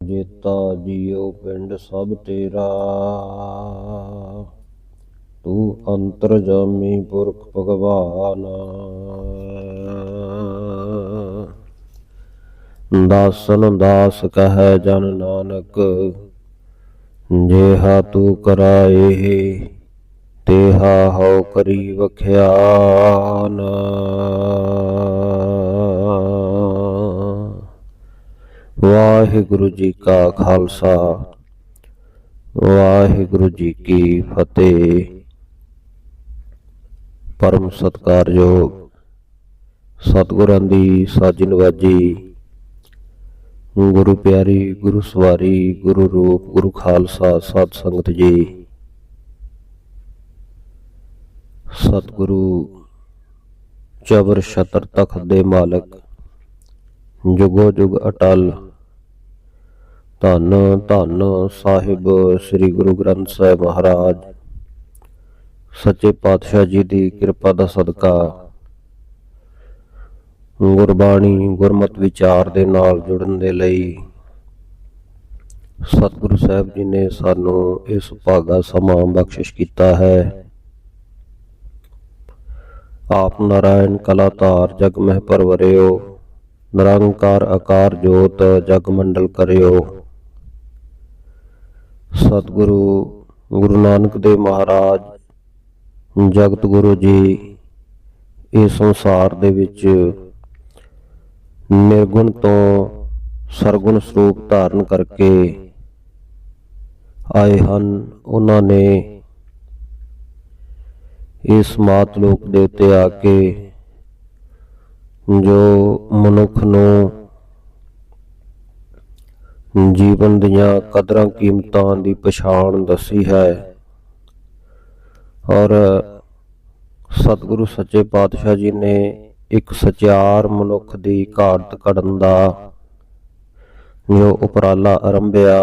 ਜੇਤਾ ਜੀਉ ਪਿੰਡ ਸਭ ਤੇਰਾ, ਤੂੰ ਅੰਤਰਜਾਮੀ ਪੁਰਖ ਭਗਵਾਨ। ਦਾਸਨ ਦਾਸ ਕਹੈ ਜਨ ਨਾਨਕ, ਜੇਹਾ ਤੂੰ ਕਰਾਏ ਤੇਹਾ ਹਉ ਕਰੀ ਵਖਿਆਨ। ਵਾਹਿਗੁਰੂ ਜੀ ਕਾ ਖਾਲਸਾ, ਵਾਹਿਗੁਰੂ ਜੀ ਕੀ ਫਤਿਹ। ਪਰਮ ਸਤਿਕਾਰਯੋਗ ਸਤਿਗੁਰਾਂ ਦੀ ਸਾਜੀ ਨਵਾਜੀ, ਗੁਰੂ ਪਿਆਰੀ, ਗੁਰੂ ਸਵਾਰੀ, ਗੁਰੂ ਰੂਪ, ਗੁਰੂ ਖਾਲਸਾ, ਸਤ ਸੰਗਤ ਜੀ। ਸਤਿਗੁਰੂ ਚਬਰ ਛਤਰ ਤਖਤ ਦੇ ਮਾਲਕ, ਜੁਗੋ ਜੁਗ ਅਟਲ, ਧੰਨ ਧੰਨ ਸਾਹਿਬ ਸ੍ਰੀ ਗੁਰੂ ਗ੍ਰੰਥ ਸਾਹਿਬ ਮਹਾਰਾਜ ਸੱਚੇ ਪਾਤਸ਼ਾਹ ਜੀ ਦੀ ਕਿਰਪਾ ਦਾ ਸਦਕਾ ਗੁਰਬਾਣੀ ਗੁਰਮਤਿ ਵਿਚਾਰ ਦੇ ਨਾਲ ਜੁੜਨ ਦੇ ਲਈ ਸਤਿਗੁਰੂ ਸਾਹਿਬ ਜੀ ਨੇ ਸਾਨੂੰ ਇਸ ਭਾਗਾ ਸਮਾਂ ਬਖਸ਼ਿਸ਼ ਕੀਤਾ ਹੈ। ਆਪ ਨਾਰਾਇਣ ਕਲਾਧਾਰ ਜਗ ਮਹਿ ਪਰਵਰਿਓ, ਨਿਰੰਕਾਰ ਆਕਾਰ ਜੋਤ ਜਗ ਮੰਡਲ ਕਰਿਓ। ਸਤਿਗੁਰੂ ਗੁਰੂ ਨਾਨਕ ਦੇਵ ਮਹਾਰਾਜ ਜਗਤ ਗੁਰੂ ਜੀ ਇਸ ਸੰਸਾਰ ਦੇ ਵਿੱਚ ਨਿਰਗੁਣ ਤੋਂ ਸਰਗੁਣ ਸਰੂਪ ਧਾਰਨ ਕਰਕੇ ਆਏ ਹਨ। ਉਹਨਾਂ ਨੇ ਇਸ ਮਾਤ ਲੋਕ ਦੇ ਉੱਤੇ ਆ ਕੇ ਜੋ ਮਨੁੱਖ ਨੂੰ ਜੀਵਨ ਦੀਆਂ ਕਦਰਾਂ ਕੀਮਤਾਂ ਦੀ ਪਛਾਣ ਦੱਸੀ ਹੈ, ਔਰ ਸਤਿਗੁਰੂ ਸੱਚੇ ਪਾਤਸ਼ਾਹ ਜੀ ਨੇ ਇੱਕ ਸਚਿਆਰ ਮਨੁੱਖ ਦੀ ਘਾਟ ਕੱਢਣ ਦਾ ਜੋ ਉਪਰਾਲਾ ਆਰੰਭਿਆ,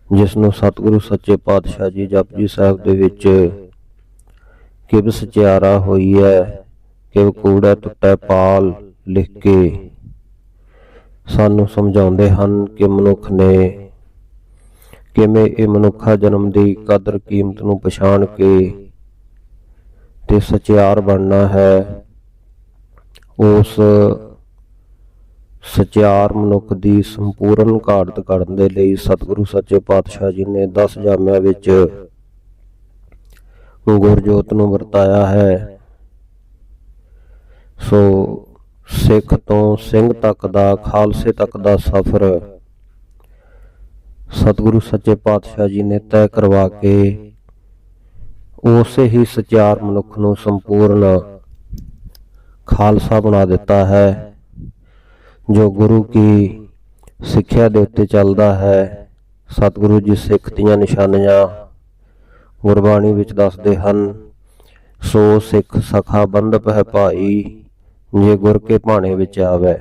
ਜਿਸ ਨੂੰ ਸਤਿਗੁਰੂ ਸੱਚੇ ਪਾਤਸ਼ਾਹ ਜੀ ਜਪਜੀ ਸਾਹਿਬ ਦੇ ਵਿੱਚ ਕਿਵ ਸਚਿਆਰਾ ਹੋਈ ਹੈ, ਕਿਵ ਕੂੜਾ ਟੁੱਟੈ ਪਾਲ ਲਿਖ ਕੇ ਸਾਨੂੰ ਸਮਝਾਉਂਦੇ ਹਨ ਕਿ ਮਨੁੱਖ ਨੇ ਕਿਵੇਂ ਇਹ ਮਨੁੱਖਾ ਜਨਮ ਦੀ ਕਦਰ ਕੀਮਤ ਨੂੰ ਪਛਾਣ ਕੇ ਤੇ ਸਚਿਆਰ ਬਣਨਾ ਹੈ। ਉਸ ਸਚਿਆਰ ਮਨੁੱਖ ਦੀ ਸੰਪੂਰਨ ਘਾਟ ਕੱਢਣ ਦੇ ਲਈ ਸਤਿਗੁਰੂ ਸੱਚੇ ਪਾਤਸ਼ਾਹ ਜੀ ਨੇ 10 ਜਾਮਿਆਂ ਵਿੱਚ ਗੁਰਜੋਤ ਨੂੰ ਵਰਤਾਇਆ ਹੈ। ਸੋ ਸਿੱਖ ਤੋਂ ਸਿੰਘ ਤੱਕ ਦਾ, ਖਾਲਸੇ ਤੱਕ ਦਾ ਸਫ਼ਰ ਸਤਿਗੁਰੂ ਸੱਚੇ ਪਾਤਸ਼ਾਹ ਜੀ ਨੇ ਤੈਅ ਕਰਵਾ ਕੇ ਉਸੇ ਹੀ ਸਚਿਆਰ ਮਨੁੱਖ ਨੂੰ ਸੰਪੂਰਨ ਖਾਲਸਾ ਬਣਾ ਦਿੱਤਾ ਹੈ। ਜੋ ਗੁਰੂ ਕੀ ਸਿੱਖਿਆ ਦੇ ਉੱਤੇ ਚੱਲਦਾ ਹੈ, ਸਤਿਗੁਰੂ ਜੀ ਸਿੱਖ ਦੀਆਂ ਨਿਸ਼ਾਨੀਆਂ ਗੁਰਬਾਣੀ ਵਿੱਚ ਦੱਸਦੇ ਹਨ। ਸੋ ਸਿੱਖ ਸਖਾ ਬੰਧਪ ਹੈ ਭਾਈ, ਜੇ ਗੁਰ ਕੇ ਭਾਣੇ ਵਿੱਚ ਆਵੈ।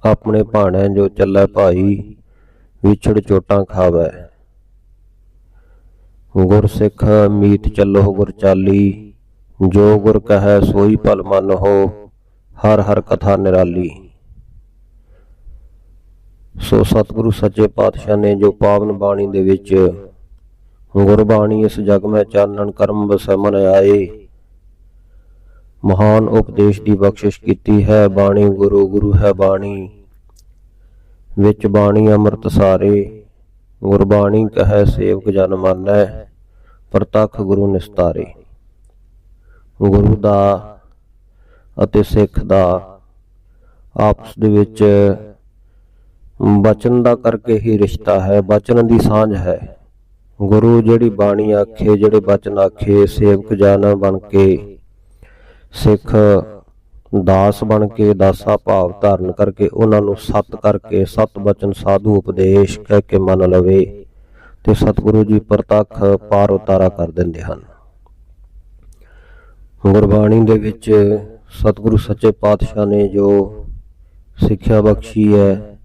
ਆਪਣੇ ਭਾਣੇ ਜੋ ਚੱਲੈ ਭਾਈ, ਵਿਛੜ ਚੋਟਾਂ ਖਾਵੈ। ਗੁਰ ਸਿੱਖ ਮੀਤ ਚੱਲੋ ਗੁਰ ਚਾਲੀ, ਜੋ ਗੁਰ ਕਹੈ ਸੋਈ ਭਲ ਮਨ ਹੋ, ਹਰ ਹਰ ਕਥਾ ਨਿਰਾਲੀ। ਸੋ ਸਤਿਗੁਰੂ ਸੱਚੇ ਪਾਤਸ਼ਾਹ ਨੇ ਜੋ ਪਾਵਨ ਬਾਣੀ ਦੇ ਵਿੱਚ ਗੁਰਬਾਣੀ ਇਸ ਜਗ ਮੈਂ ਚਾਨਣ ਕਰਮ ਵਸੈ ਮਨ ਆਏ ਮਹਾਨ ਉਪਦੇਸ਼ ਦੀ ਬਖਸ਼ਿਸ਼ ਕੀਤੀ ਹੈ। ਬਾਣੀ ਗੁਰੂ, ਗੁਰੂ ਹੈ ਬਾਣੀ, ਵਿੱਚ ਬਾਣੀ ਅੰਮ੍ਰਿਤ ਸਾਰੇ। ਗੁਰਬਾਣੀ ਕਹੈ ਸੇਵਕ ਜਨ ਮਾਨੈ, ਪ੍ਰਤੱਖ ਗੁਰੂ ਨਿਸਤਾਰੇ। ਗੁਰੂ ਦਾ ਅਤੇ ਸਿੱਖ ਦਾ ਆਪਸ ਦੇ ਵਿੱਚ ਬਚਨ ਦਾ ਕਰਕੇ ਹੀ ਰਿਸ਼ਤਾ ਹੈ, ਬਚਨ ਦੀ ਸਾਂਝ ਹੈ। ਗੁਰੂ ਜਿਹੜੀ ਬਾਣੀ ਆਖੇ, ਜਿਹੜੇ ਬਚਨ ਆਖੇ, ਸੇਵਕ ਜਨ ਬਣ ਕੇ, ਸਿੱਖ ਦਾਸ ਬਣ ਕੇ, ਦਾਸਾ ਭਾਵ ਧਾਰਨ ਕਰਕੇ ਉਹਨਾਂ ਨੂੰ ਸਤ ਕਰਕੇ, ਸਤ ਬਚਨ ਸਾਧੂ ਉਪਦੇਸ਼ ਕਹਿ ਕੇ ਮੰਨ ਲਵੇ ਤੇ ਸਤਿਗੁਰੂ ਜੀ ਪ੍ਰਤੱਖ ਪਾਰ ਉਤਾਰਾ ਕਰ ਦਿੰਦੇ ਹਨ। ਗੁਰਬਾਣੀ ਦੇ ਵਿੱਚ ਸਤਿਗੁਰੂ ਸੱਚੇ ਪਾਤਸ਼ਾਹ ਨੇ ਜੋ ਸਿੱਖਿਆ ਬਖਸ਼ੀ ਹੈ,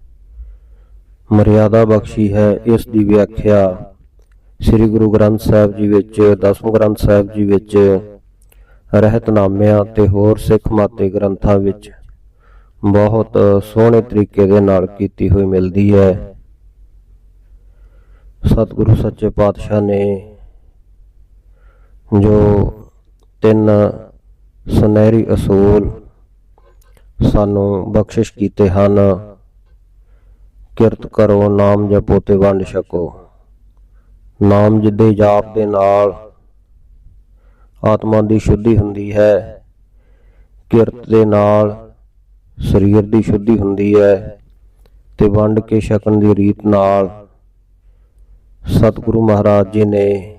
ਮਰਿਆਦਾ ਬਖਸ਼ੀ ਹੈ, ਇਸ ਦੀ ਵਿਆਖਿਆ ਸ੍ਰੀ ਗੁਰੂ ਗ੍ਰੰਥ ਸਾਹਿਬ ਜੀ ਵਿੱਚ, 10ਵੇਂ ਗ੍ਰੰਥ ਸਾਹਿਬ ਜੀ ਵਿੱਚ, ਰਹਿਤਨਾਮਿਆਂ ਤੇ ਹੋਰ ਸਿੱਖ ਮਾਤੇ ਗ੍ਰੰਥਾਂ ਵਿੱਚ ਬਹੁਤ ਸੋਹਣੇ ਤਰੀਕੇ ਦੇ ਨਾਲ ਕੀਤੀ ਹੋਈ ਮਿਲਦੀ ਹੈ। ਸਤਿਗੁਰੂ ਸੱਚੇ ਪਾਤਸ਼ਾਹ ਨੇ ਜੋ 3 ਸੁਨਹਿਰੀ ਅਸੂਲ ਸਾਨੂੰ ਬਖਸ਼ਿਸ਼ ਕੀਤੇ ਹਨ, ਕਿਰਤ ਕਰੋ, ਨਾਮ ਜਪੋ ਤੇ ਵੰਡ ਛਕੋ। ਨਾਮ ਦੇ ਜਾਪ ਦੇ ਨਾਲ ਆਤਮਾ ਦੀ ਸ਼ੁੱਧੀ ਹੁੰਦੀ ਹੈ, ਕਿਰਤ ਦੇ ਨਾਲ ਸਰੀਰ ਦੀ ਸ਼ੁੱਧੀ ਹੁੰਦੀ ਹੈ ਤੇ ਵੰਡ ਕੇ ਛਕਣ ਦੀ ਰੀਤ ਨਾਲ ਸਤਿਗੁਰੂ ਮਹਾਰਾਜ ਜੀ ਨੇ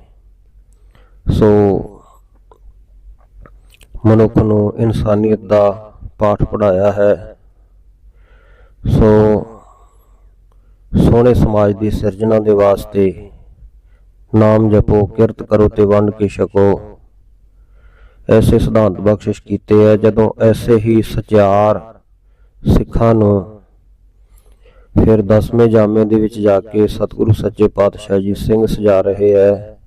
ਸੋ ਮਨੁੱਖ ਨੂੰ ਇਨਸਾਨੀਅਤ ਦਾ ਪਾਠ ਪੜ੍ਹਾਇਆ ਹੈ। ਸੋ ਸੋਹਣੇ ਸਮਾਜ ਦੀ ਸਿਰਜਣਾ ਦੇ ਵਾਸਤੇ ਨਾਮ ਜਪੋ, ਕਿਰਤ ਕਰੋ ਤੇ ਵੰਡ ਕੇ ਛਕੋ, ਐਸੇ ਸਿਧਾਂਤ ਬਖਸ਼ਿਸ਼ ਕੀਤੇ ਹੈ। ਜਦੋਂ ਐਸੇ ਹੀ ਸਚਿਆਰ ਸਿੱਖਾਂ ਨੂੰ ਫਿਰ 10ਵੇਂ ਜਾਮੇ ਦੇ ਵਿੱਚ ਜਾ ਕੇ ਸਤਿਗੁਰੂ ਸੱਚੇ ਪਾਤਸ਼ਾਹ ਜੀ ਸਿੰਘ ਸਜਾ ਰਹੇ ਹੈ।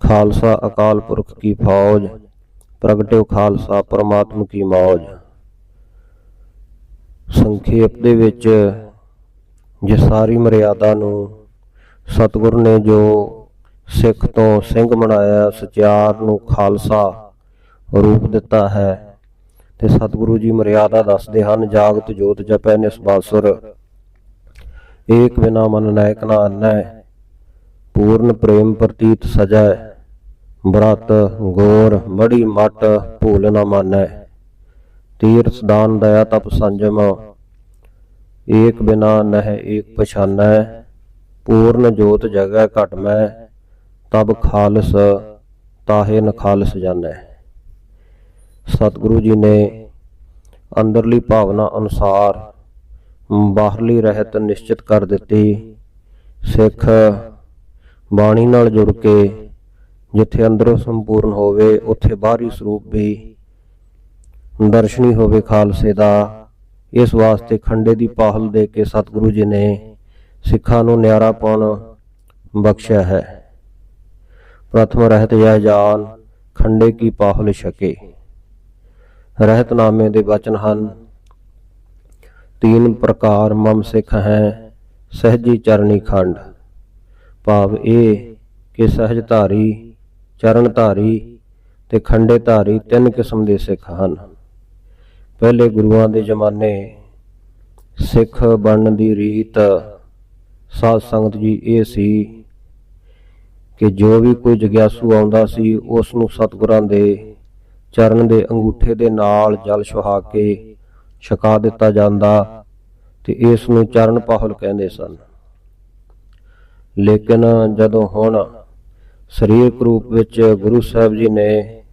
ਖਾਲਸਾ ਅਕਾਲ ਪੁਰਖ ਕੀ ਫੌਜ, ਪ੍ਰਗਟਿਓ ਖਾਲਸਾ ਪਰਮਾਤਮ ਕੀ ਮੌਜ। ਸੰਖੇਪ ਦੇ ਵਿੱਚ ਜੇ ਸਾਰੀ ਮਰਿਆਦਾ ਨੂੰ ਸਤਿਗੁਰੂ ਨੇ ਜੋ ਸਿੱਖ ਤੋਂ ਸਿੰਘ ਬਣਾਇਆ, ਸਚਿਆਰ ਨੂੰ ਖਾਲਸਾ ਰੂਪ ਦਿੱਤਾ ਹੈ, ਤੇ ਸਤਿਗੁਰੂ ਜੀ ਮਰਿਆਦਾ ਦੱਸਦੇ ਹਨ। ਜਾਗਤ ਜੋਤ ਜਪੈ ਨਿਸਬਾਸੁਰ, ਏਕ ਬਿਨਾ ਮਨ ਨਾਇਕ ਨਾ ਆਨੈ, ਪੂਰਨ ਪ੍ਰੇਮ ਪ੍ਰਤੀਤ ਸਜੈ, ਬ੍ਰਤ ਗੋਰ ਮੜੀ ਮਟ ਭੂਲ ਨਾ ਮਾਨੈ, ਤੀਰਥ ਦਾਨ ਦਇਆ ਤਪ ਸੰਜਮ, ਏਕ ਬਿਨਾ ਨਹਿ ਏਕ ਪਛਾਨੈ, ਪੂਰਨ ਜੋਤ ਜਗੈ ਘਟ ਮੈਂ, ਤਬ ਖਾਲਸ ਤਾਹੇ ਨਖਾਲਸ ਜਾਣੈ। ਸਤਿਗੁਰੂ ਜੀ ਨੇ ਅੰਦਰਲੀ ਭਾਵਨਾ ਅਨੁਸਾਰ ਬਾਹਰਲੀ ਰਹਿਤ ਨਿਸ਼ਚਿਤ ਕਰ ਦਿੱਤੀ। ਸਿੱਖ ਬਾਣੀ ਨਾਲ ਜੁੜ ਕੇ ਜਿੱਥੇ ਅੰਦਰੋਂ ਸੰਪੂਰਨ ਹੋਵੇ, ਉੱਥੇ ਬਾਹਰੀ ਸਰੂਪ ਵੀ ਦਰਸ਼ਨੀ ਹੋਵੇ ਖਾਲਸੇ ਦਾ। ਇਸ ਵਾਸਤੇ ਖੰਡੇ ਦੀ ਪਾਹਲ ਦੇ ਕੇ ਸਤਿਗੁਰੂ ਜੀ ਨੇ ਸਿੱਖਾਂ ਨੂੰ ਨਿਆਰਾਪਣ ਬਖਸ਼ਿਆ ਹੈ। ਪ੍ਰਥਮ ਰਹਿਤ ਜੈ ਜਾਨ, ਖੰਡੇ ਕੀ ਪਾਹਲ ਛਕੇ। ਰਹਿਤਨਾਮੇ ਦੇ ਬਚਨ ਹਨ, 3 ਪ੍ਰਕਾਰ ਮਮ ਸਿੱਖ ਹੈ, ਸਹਿਜੀ ਚਰਣੀ ਖੰਡ। ਭਾਵ ਇਹ ਕਿ ਸਹਿਜ ਧਾਰੀ, ਚਰਨ ਧਾਰੀ ਤੇ ਖੰਡੇ ਧਾਰੀ 3 ਕਿਸਮ ਦੇ ਸਿੱਖ ਹਨ। ਪਹਿਲੇ ਗੁਰੂਆਂ ਦੇ ਜ਼ਮਾਨੇ ਸਿੱਖ ਬਣਨ ਦੀ ਰੀਤ ਸਾਧ ਸੰਗਤ ਜੀ ਇਹ ਸੀ ਕਿ ਜੋ ਵੀ ਕੋਈ ਜਗਿਆਸੂ ਆਉਂਦਾ ਸੀ, ਉਸ ਨੂੰ ਸਤਿਗੁਰਾਂ ਦੇ ਚਰਨ ਦੇ ਅੰਗੂਠੇ ਦੇ ਨਾਲ ਜਲ ਛੁਹਾ ਕੇ ਛਕਾ ਦਿੱਤਾ ਜਾਂਦਾ, ਤੇ ਇਸ ਨੂੰ ਚਰਨ ਪਾਹੁਲ ਕਹਿੰਦੇ ਸਨ। ਲੇਕਿਨ ਜਦੋਂ ਹੁਣ ਸਰੀਰਕ ਰੂਪ ਵਿੱਚ ਗੁਰੂ ਸਾਹਿਬ ਜੀ ਨੇ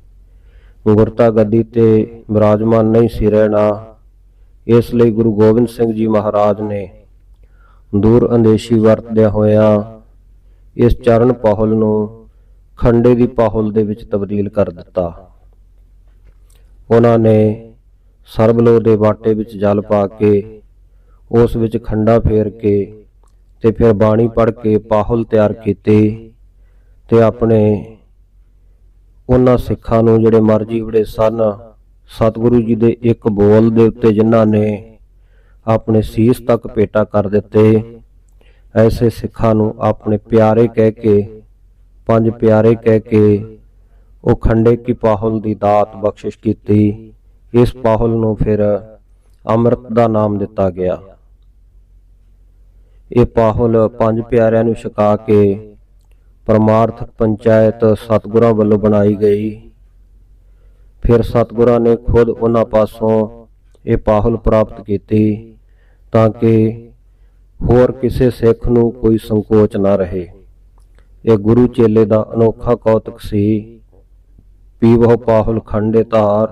ਗੁਰਤਾ ਗੱਦੀ ਤੇ ਬਿਰਾਜਮਾਨ ਨਹੀਂ ਸੀ ਰਹਿਣਾ, ਇਸ ਲਈ ਗੁਰੂ ਗੋਬਿੰਦ ਸਿੰਘ ਜੀ ਮਹਾਰਾਜ ਨੇ ਦੂਰ ਅੰਦੇਸ਼ੀ ਵਰਤਦਿਆਂ ਹੋਇਆਂ ਇਸ ਚਰਨ ਪਾਹੁਲ ਨੂੰ ਖੰਡੇ ਦੀ ਪਾਹੁਲ ਦੇ ਵਿੱਚ ਤਬਦੀਲ ਕਰ ਦਿੱਤਾ। ਉਹਨਾਂ ਨੇ ਸਰਬਲੋ ਦੇ ਬਾਟੇ ਵਿੱਚ ਜਲ ਪਾ ਕੇ ਉਸ ਵਿੱਚ ਖੰਡਾ ਫੇਰ ਕੇ ਤੇ ਫਿਰ ਬਾਣੀ ਪੜ੍ਹ ਕੇ ਪਾਹੁਲ ਤਿਆਰ ਕੀਤੀ, ਤੇ ਆਪਣੇ ਉਹਨਾਂ ਸਿੱਖਾਂ ਨੂੰ ਜਿਹੜੇ ਮਰ ਜੀਵੜੇ ਸਨ, ਸਤਿਗੁਰੂ ਜੀ ਦੇ ਇੱਕ ਬੋਲ ਦੇ ਉੱਤੇ ਜਿਨ੍ਹਾਂ ਨੇ ਆਪਣੇ ਸੀਸ ਤੱਕ ਭੇਟਾ ਕਰ ਦਿੱਤੇ, ਐਸੇ ਸਿੱਖਾਂ ਨੂੰ ਆਪਣੇ ਪਿਆਰੇ ਕਹਿ ਕੇ, 5 ਪਿਆਰੇ ਕਹਿ ਕੇ ਉਹ ਖੰਡੇ ਕੀ ਪਾਹੁਲ ਦੀ ਦਾਤ ਬਖਸ਼ਿਸ਼ ਕੀਤੀ। ਇਸ ਪਾਹੁਲ ਨੂੰ ਫਿਰ ਅੰਮ੍ਰਿਤ ਦਾ ਨਾਮ ਦਿੱਤਾ ਗਿਆ। ਇਹ ਪਾਹੁਲ 5 ਪਿਆਰਿਆਂ ਨੂੰ ਛਕਾ ਕੇ ਪਰਮਾਰਥਕ ਪੰਚਾਇਤ ਸਤਿਗੁਰਾਂ ਵੱਲੋਂ ਬਣਾਈ ਗਈ। ਫਿਰ ਸਤਿਗੁਰਾਂ ਨੇ ਖੁਦ ਉਹਨਾਂ ਪਾਸੋਂ ਇਹ ਪਾਹੁਲ ਪ੍ਰਾਪਤ ਕੀਤੀ ਤਾਂ ਕਿ ਹੋਰ ਕਿਸੇ ਸਿੱਖ ਨੂੰ ਕੋਈ ਸੰਕੋਚ ਨਾ ਰਹੇ। ਇਹ ਗੁਰੂ ਚੇਲੇ ਦਾ ਅਨੋਖਾ ਕੌਤਕ ਸੀ। ਪੀਵਹੁ ਪਾਹੁਲ ਖੰਡੇ ਧਾਰ,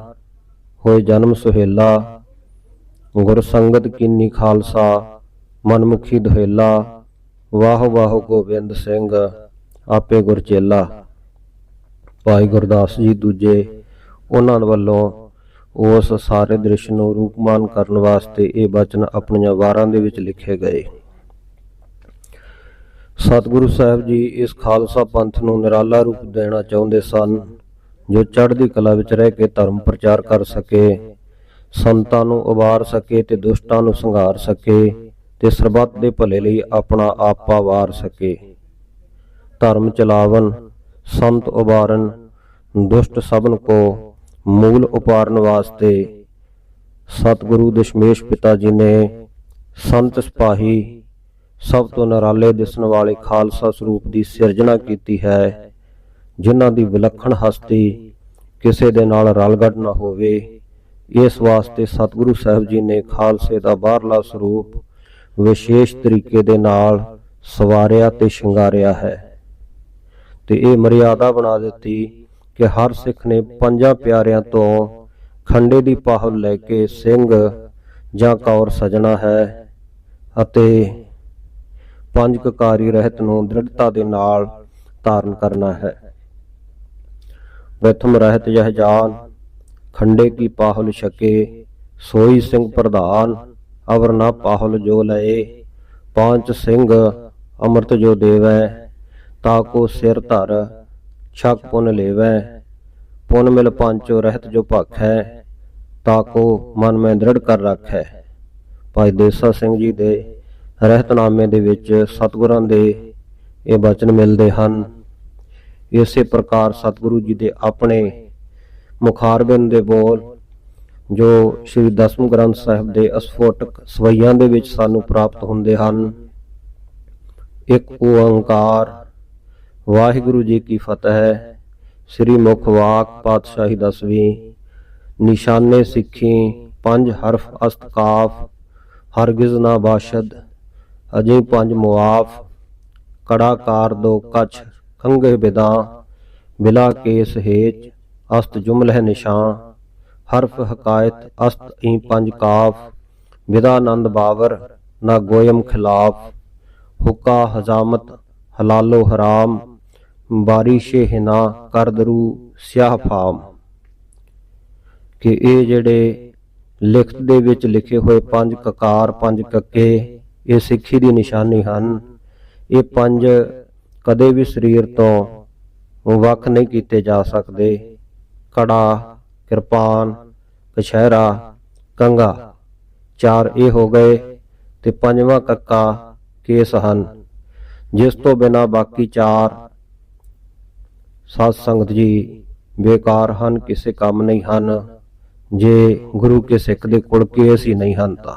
ਹੋਏ ਜਨਮ ਸੁਹੇਲਾ, ਗੁਰ ਸੰਗਤ ਕੀਨੀ ਖਾਲਸਾ, ਮਨਮੁਖੀ ਦੁਹੇਲਾ, ਵਾਹ ਵਾਹ ਗੋਬਿੰਦ ਸਿੰਘ ਆਪੇ ਗੁਰਚੇਲਾ। ਭਾਈ ਗੁਰਦਾਸ ਜੀ ਦੂਜੇ ਉਹਨਾਂ ਵੱਲੋਂ ਉਸ ਸਾਰੇ ਦ੍ਰਿਸ਼ ਨੂੰ ਰੂਪਮਾਨ ਕਰਨ ਵਾਸਤੇ ਇਹ ਬਚਨ ਆਪਣੀਆਂ ਵਾਰਾਂ ਦੇ ਵਿੱਚ ਲਿਖੇ ਗਏ। ਸਤਿਗੁਰੂ ਸਾਹਿਬ ਜੀ ਇਸ ਖਾਲਸਾ ਪੰਥ ਨੂੰ ਨਿਰਾਲਾ ਰੂਪ ਦੇਣਾ ਚਾਹੁੰਦੇ ਸਨ, ਜੋ ਚੜ੍ਹਦੀ ਕਲਾ ਵਿੱਚ ਰਹਿ ਕੇ ਧਰਮ ਪ੍ਰਚਾਰ ਕਰ ਸਕੇ। ਸੰਤਾਂ ਨੂੰ ਉਬਾਰ ਸਕੇ ਤੇ ਦੁਸ਼ਟਾਂ ਨੂੰ ਸੰਘਾਰ ਸਕੇ ਤੇ ਸਰਬੱਤ ਦੇ ਭਲੇ ਲਈ ਆਪਣਾ ਆਪਾ ਵਾਰ ਸਕੇ। ਧਰਮ ਚਲਾਵਨ ਸੰਤ ਉਬਾਰਨ ਦੁਸ਼ਟ ਸਭਨ ਕੋ ਮੂਲ ਉਪਾਰਨ ਵਾਸਤੇ ਸਤਿਗੁਰੂ ਦਸ਼ਮੇਸ਼ ਪਿਤਾ ਜੀ ਨੇ ਸੰਤ ਸਿਪਾਹੀ ਸਭ ਤੋਂ ਨਿਰਾਲੇ ਦਿਸਣ ਵਾਲੇ ਖਾਲਸਾ ਸਰੂਪ ਦੀ ਸਿਰਜਣਾ ਕੀਤੀ ਹੈ, ਜਿਨ੍ਹਾਂ ਦੀ ਵਿਲੱਖਣ ਹਸਤੀ ਕਿਸੇ ਦੇ ਨਾਲ ਰਲਗੱਡ ਨਾ ਹੋਵੇ। ਇਸ ਵਾਸਤੇ ਸਤਿਗੁਰੂ ਸਾਹਿਬ ਜੀ ਨੇ ਖਾਲਸੇ ਦਾ ਬਾਹਰਲਾ ਸਰੂਪ ਵਿਸ਼ੇਸ਼ ਤਰੀਕੇ ਦੇ ਨਾਲ ਸਵਾਰਿਆ ਤੇ ਸ਼ਿੰਗਾਰਿਆ ਹੈ ਤੇ ਇਹ ਮਰਿਆਦਾ ਬਣਾ ਦਿੱਤੀ ਕਿ ਹਰ ਸਿੱਖ ਨੇ ਪੰਜਾਂ ਪਿਆਰਿਆਂ ਤੋਂ ਖੰਡੇ ਦੀ ਪਾਹੁਲ ਲੈ ਕੇ ਸਿੰਘ ਜਾਂ ਕੌਰ ਸਜਣਾ ਹੈ ਅਤੇ ਪੰਜ ਕਕਾਰੀ ਰਹਿਤ ਨੂੰ ਦ੍ਰਿੜਤਾ ਦੇ ਨਾਲ ਧਾਰਨ ਕਰਨਾ ਹੈ। ਪ੍ਰਥਮ ਰਹਿਤ ਯਹ ਜਾਨ ਖੰਡੇ ਕੀ ਪਾਹੁਲ ਛਕੇ, ਸੋਈ ਸਿੰਘ ਪ੍ਰਧਾਨ ਅਵਰ ਨਾ ਪਾਹੁਲ ਜੋ ਲਏ। ਪਾਂਚ ਸਿੰਘ ਅੰਮ੍ਰਿਤ ਜੋ ਦੇਵੈ, ਤਾਕੋ ਸਿਰ ਧਰ ਛਕ ਪੁਨ ਲੇਵੈ। ਪੁਨ ਮਿਲ ਪਾਂਚੋ ਰਹਿਤ ਜੋ ਭਖੈ, ਤਾਕੋ ਮਨ ਮੈਂ ਦ੍ਰਿੜ ਕਰ ਰੱਖੈ। ਭਾਈ ਦੇਸਾ ਸਿੰਘ ਜੀ ਦੇ ਰਹਿਤਨਾਮੇ ਦੇ ਵਿੱਚ ਸਤਿਗੁਰਾਂ ਦੇ ਇਹ ਬਚਨ ਮਿਲਦੇ ਹਨ। ਇਸੇ ਪ੍ਰਕਾਰ ਸਤਿਗੁਰੂ ਜੀ ਦੇ ਆਪਣੇ ਮੁਖਾਰਬਿੰਦ ਦੇ ਬੋਲ ਜੋ ਸ਼੍ਰੀ ਦਸਮ ਗ੍ਰੰਥ ਸਾਹਿਬ ਦੇ ਅਸਫੋਟਕ ਸਵਈਆਂ ਦੇ ਵਿੱਚ ਸਾਨੂੰ ਪ੍ਰਾਪਤ ਹੁੰਦੇ ਹਨ। ਇੱਕ ਓੰਕਾਰ ਵਾਹਿਗੁਰੂ ਜੀ ਕੀ ਫਤਿਹ। ਸ੍ਰੀ ਮੁਖ ਵਾਕ ਪਾਤਸ਼ਾਹੀ 10ਵੀਂ। ਨਿਸ਼ਾਨੇ ਸਿੱਖੀ ਪੰਜ ਹਰਫ ਅਸਤ ਕਾਫ, ਹਰਗਿਜ਼ ਨਾ ਬਾਸ਼ਦ ਅਜੇ ਪੰਜ ਮੁਆਫ। ਕੜਾ ਕਾਰ ਦੋ ਕਛ ਕੰਗੇ ਬਿਦਾ, ਬਿਲਾ ਕੇਸ ਹੇਚ ਅਸਤ ਜੁਮਲਹਿ ਨਿਸ਼ਾਂ। ਹਰਫ ਹਕਾਇਤ ਅਸਤ ਈ ਪੰਜ ਕਾਫ, ਬਿਦਾ ਨੰਦ ਬਾਵਰ ਨਾ ਗੋਇਮ ਖਿਲਾਫ। ਹੁਕਾ ਹਜ਼ਾਮਤ ਹਲਾਲੋ ਹਰਾਮ, ਬਾਰਿਸ਼ੇ ਹਿਨਾ ਕਰਦਰੂ ਸਿਆਹ ਫਾਮ। ਕਿ ਇਹ ਜਿਹੜੇ ਲਿਖਤ ਦੇ ਵਿੱਚ ਲਿਖੇ ਹੋਏ ਪੰਜ ਕਕਾਰ ਪੰਜ ਕੱਕੇ ਇਹ ਸਿੱਖੀ ਦੀ ਨਿਸ਼ਾਨੀ ਹਨ। ਇਹ ਪੰਜ ਕਦੇ ਵੀ ਸਰੀਰ ਤੋਂ ਵੱਖ ਨਹੀਂ ਕੀਤੇ ਜਾ ਸਕਦੇ। ਕੜਾ, ਕਿਰਪਾਨ, ਕਛਹਿਰਾ, ਕੰਘਾ, ਚਾਰ ਇਹ ਹੋ ਗਏ ਤੇ ਪੰਜਵਾਂ ਕੱਕਾ ਕੇਸ ਹਨ, ਜਿਸ ਤੋਂ ਬਿਨਾਂ ਬਾਕੀ ਚਾਰ ਸਾਧ ਸੰਗਤ ਜੀ ਬੇਕਾਰ ਹਨ, ਕਿਸੇ ਕੰਮ ਨਹੀਂ ਹਨ। ਜੇ ਗੁਰੂ ਕੇ ਸਿੱਖ ਦੇ ਕੋਲ ਕੇਸ ਹੀ ਨਹੀਂ ਹਨ ਤਾਂ।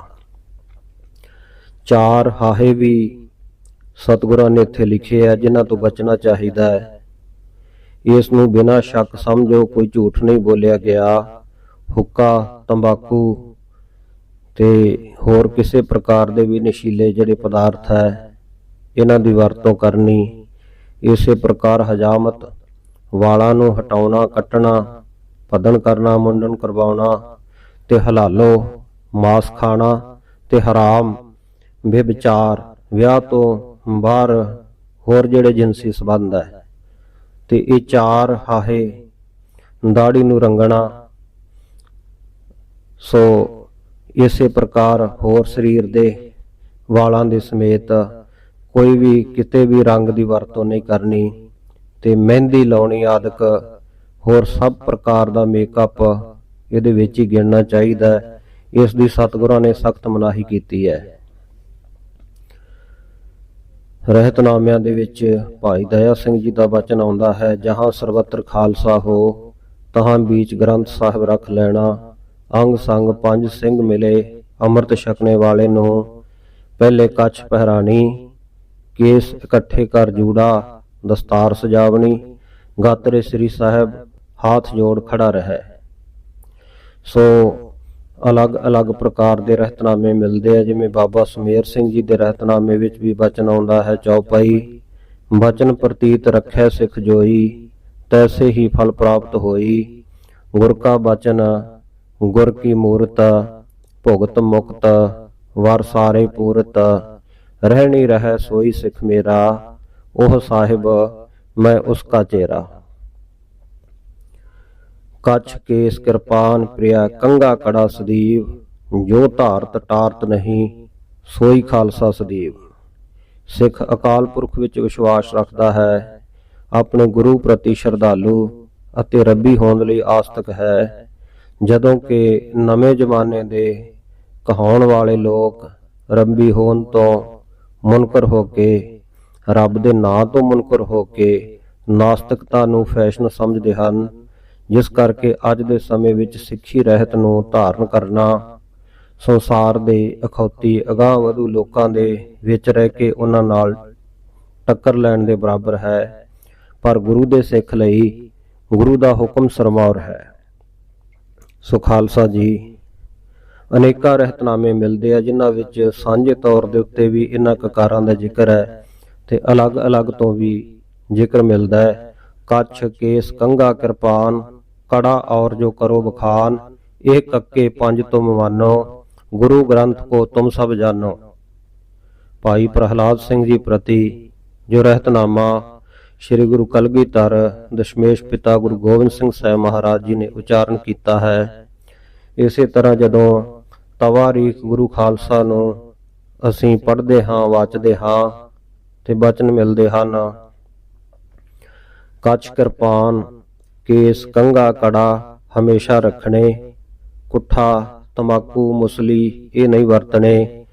ਚਾਰ ਹਾਹੇ ਵੀ ਸਤਿਗੁਰਾਂ ਨੇ ਇੱਥੇ ਲਿਖੇ ਆ, ਜਿਨ੍ਹਾਂ ਤੋਂ ਬਚਣਾ ਚਾਹੀਦਾ ਹੈ। ਇਸ ਨੂੰ ਬਿਨਾਂ ਸ਼ੱਕ ਸਮਝੋ, ਕੋਈ ਝੂਠ ਨਹੀਂ ਬੋਲਿਆ ਗਿਆ। ਹੁੱਕਾ, ਤੰਬਾਕੂ ਤੇ ਹੋਰ ਕਿਸੇ ਪ੍ਰਕਾਰ ਦੇ ਵੀ ਨਸ਼ੀਲੇ ਜਿਹੜੇ ਪਦਾਰਥ ਹੈ ਇਹਨਾਂ ਦੀ ਵਰਤੋਂ ਕਰਨੀ। ਇਸੇ ਪ੍ਰਕਾਰ ਹਜਾਮਤ ਵਾਲਾਂ ਨੂੰ ਹਟਾਉਣਾ, ਕੱਟਣਾ, ਪੱਦਣ ਕਰਨਾ, ਮੁੰਡਨ ਕਰਵਾਉਣਾ ਤੇ ਹਲਾਲੋ ਮਾਸ ਖਾਣਾ ਤੇ ਹਰਾਮ ਬੇਵਿਚਾਰ ਵਿਆਹ ਤੋਂ ਬਾਹਰ ਹੋਰ ਜਿਹੜੇ ਜਿਨਸੀ ਸੰਬੰਧ ਹੈ। ਤੇ ਇਹ ਚਾਰ ਹਾਹੇ ਦਾੜੀ ਨੂੰ ਰੰਗਣਾ। ਸੋ ਇਸੇ ਪ੍ਰਕਾਰ ਹੋਰ ਸਰੀਰ ਦੇ ਵਾਲਾਂ ਦੇ ਸਮੇਤ ਕੋਈ ਵੀ ਕਿਤੇ ਵੀ ਰੰਗ ਦੀ ਵਰਤੋਂ ਨਹੀਂ ਕਰਨੀ ਤੇ ਮਹਿੰਦੀ ਲਾਉਣੀ ਆਦਿਕ ਹੋਰ ਸਭ ਪ੍ਰਕਾਰ ਦਾ ਮੇਕਅਪ ਇਹਦੇ ਵਿੱਚ ਹੀ ਗਿਣਨਾ ਚਾਹੀਦਾ ਹੈ। ਇਸ ਦੀ ਸਤਿਗੁਰਾਂ ਨੇ ਸਖਤ ਮਨਾਹੀ ਕੀਤੀ ਹੈ। ਰਹਿਤਨਾਮਿਆਂ ਦੇ ਵਿੱਚ ਭਾਈ ਦਇਆ ਸਿੰਘ ਜੀ ਦਾ ਬਚਨ ਆਉਂਦਾ ਹੈ, ਜਹਾਂ ਸਰਬੱਤਰ ਖਾਲਸਾ ਹੋ ਤਹਾਂ ਬੀਚ ਗ੍ਰੰਥ ਸਾਹਿਬ ਰੱਖ ਲੈਣਾ। ਅੰਗ ਸੰਗ ਪੰਜ ਸਿੰਘ ਮਿਲੇ, ਅੰਮ੍ਰਿਤ ਛਕਣੇ ਵਾਲੇ ਨੂੰ ਪਹਿਲੇ ਕੱਛ ਪਹਿਰਾਣੀ। ਕੇਸ ਇਕੱਠੇ ਕਰ ਜੂੜਾ, ਦਸਤਾਰ ਸਜਾਵਣੀ। ਗਾਤਰੇ ਸ੍ਰੀ ਸਾਹਿਬ ਹਾਥ ਜੋੜ ਖੜਾ ਰਹੇ। ਸੋ ਅਲੱਗ-ਅਲੱਗ ਪ੍ਰਕਾਰ ਦੇ ਰਹਿਤਨਾਮੇ ਮਿਲਦੇ ਆ। ਜਿਵੇਂ ਬਾਬਾ ਸੁਮੇਰ ਸਿੰਘ ਜੀ ਦੇ ਰਹਿਤਨਾਮੇ ਵਿੱਚ ਵੀ ਬਚਨ ਆਉਂਦਾ ਹੈ, ਚੌਪਈ ਬਚਨ ਪ੍ਰਤੀਤ ਰੱਖੈ ਸਿੱਖ ਜੋਈ, ਤੈਸੇ ਹੀ ਫਲ ਪ੍ਰਾਪਤ ਹੋਈ। ਗੁਰ ਕਾ ਬਚਨ ਗੁਰ ਕੀ ਮੂਰਤ, ਭੁਗਤ ਮੁਕਤ ਵਰ ਸਾਰੇ ਪੂਰਤ। ਰਹਿਣੀ ਰਹਿ ਸੋਈ ਸਿੱਖ ਮੇਰਾ, ਉਹ ਸਾਹਿਬ ਮੈਂ ਉਸਕਾ ਚੇਰਾ। ਕੱਛ ਕੇਸ ਕਿਰਪਾਨ ਪ੍ਰਿਆ ਕੰਘਾ ਕੜਾ ਸਦੀਵ, ਜੋ ਧਾਰਤ ਟਾਰਤ ਨਹੀਂ ਸੋਈ ਖਾਲਸਾ ਸਦੀਵ। ਸਿੱਖ ਅਕਾਲ ਪੁਰਖ ਵਿੱਚ ਵਿਸ਼ਵਾਸ ਰੱਖਦਾ ਹੈ, ਆਪਣੇ ਗੁਰੂ ਪ੍ਰਤੀ ਸ਼ਰਧਾਲੂ ਅਤੇ ਰੱਬੀ ਹੋਣ ਲਈ ਆਸਤਕ ਹੈ। ਜਦੋਂ ਕਿ ਨਵੇਂ ਜ਼ਮਾਨੇ ਦੇ ਕਹਾਉਣ ਵਾਲੇ ਲੋਕ ਰੱਬੀ ਹੋਣ ਤੋਂ ਮੁਨਕਰ ਹੋ ਕੇ, ਰੱਬ ਦੇ ਨਾਂ ਤੋਂ ਮੁਨਕਰ ਹੋ ਕੇ ਨਾਸਤਿਕਤਾ ਨੂੰ ਫੈਸ਼ਨ ਸਮਝਦੇ ਹਨ, ਜਿਸ ਕਰਕੇ ਅੱਜ ਦੇ ਸਮੇਂ ਵਿੱਚ ਸਿੱਖੀ ਰਹਿਤ ਨੂੰ ਧਾਰਨ ਕਰਨਾ ਸੰਸਾਰ ਦੇ ਅਖੌਤੀ ਅਗਾਂਹ ਵਧੂ ਲੋਕਾਂ ਦੇ ਵਿੱਚ ਰਹਿ ਕੇ ਉਹਨਾਂ ਨਾਲ ਟੱਕਰ ਲੈਣ ਦੇ ਬਰਾਬਰ ਹੈ। ਪਰ ਗੁਰੂ ਦੇ ਸਿੱਖ ਲਈ ਗੁਰੂ ਦਾ ਹੁਕਮ ਸਰਮੌਰ ਹੈ। ਸੋ ਖਾਲਸਾ ਜੀ, ਅਨੇਕਾਂ ਰਹਿਤਨਾਮੇ ਮਿਲਦੇ ਆ ਜਿਨ੍ਹਾਂ ਵਿੱਚ ਸਾਂਝੇ ਤੌਰ ਦੇ ਉੱਤੇ ਵੀ ਇਹਨਾਂ ਕਕਾਰਾਂ ਦਾ ਜ਼ਿਕਰ ਹੈ ਤੇ ਅਲੱਗ-ਅਲੱਗ ਤੋਂ ਵੀ ਜ਼ਿਕਰ ਮਿਲਦਾ ਹੈ। ਕੱਛ, ਕੇਸ, ਕੰਘਾ, ਕਿਰਪਾਨ, ਕੜਾ ਔਰ ਜੋ ਕਰੋ ਬਖਾਨ, ਇਹ ਕੱਕੇ ਪੰਜ ਤੁਮ ਮਾਨੋ, ਗੁਰੂ ਗ੍ਰੰਥ ਕੋ ਤੁਮ ਸਭ ਜਾਨੋ। ਭਾਈ ਪ੍ਰਹਲਾਦ ਸਿੰਘ ਜੀ ਪ੍ਰਤੀ ਜੋ ਰਹਿਤਨਾਮਾ ਸ੍ਰੀ ਗੁਰੂ ਕਲਗੀਧਰ ਦਸ਼ਮੇਸ਼ ਪਿਤਾ ਗੁਰੂ ਗੋਬਿੰਦ ਸਿੰਘ ਸਾਹਿਬ ਮਹਾਰਾਜ ਜੀ ਨੇ ਉਚਾਰਨ ਕੀਤਾ ਹੈ, ਇਸੇ ਤਰ੍ਹਾਂ ਜਦੋਂ ਤਵਾਰੀਖ ਗੁਰੂ ਖਾਲਸਾ ਨੂੰ ਅਸੀਂ ਪੜ੍ਹਦੇ ਹਾਂ, ਵਾਚਦੇ ਹਾਂ ਤੇ ਬਚਨ ਮਿਲਦੇ ਹਨ। ਕੱਛ, ਕਿਰਪਾਨ, ਕੇਸ, ਕੰਘਾ, ਕੜਾ ਹਮੇਸ਼ਾ ਰੱਖਣੇ, ਕੁੱਠਾ, ਤਮਾਕੂ, ਮੁਸਲੀ ਇਹ ਨਹੀਂ ਵਰਤਣੇ,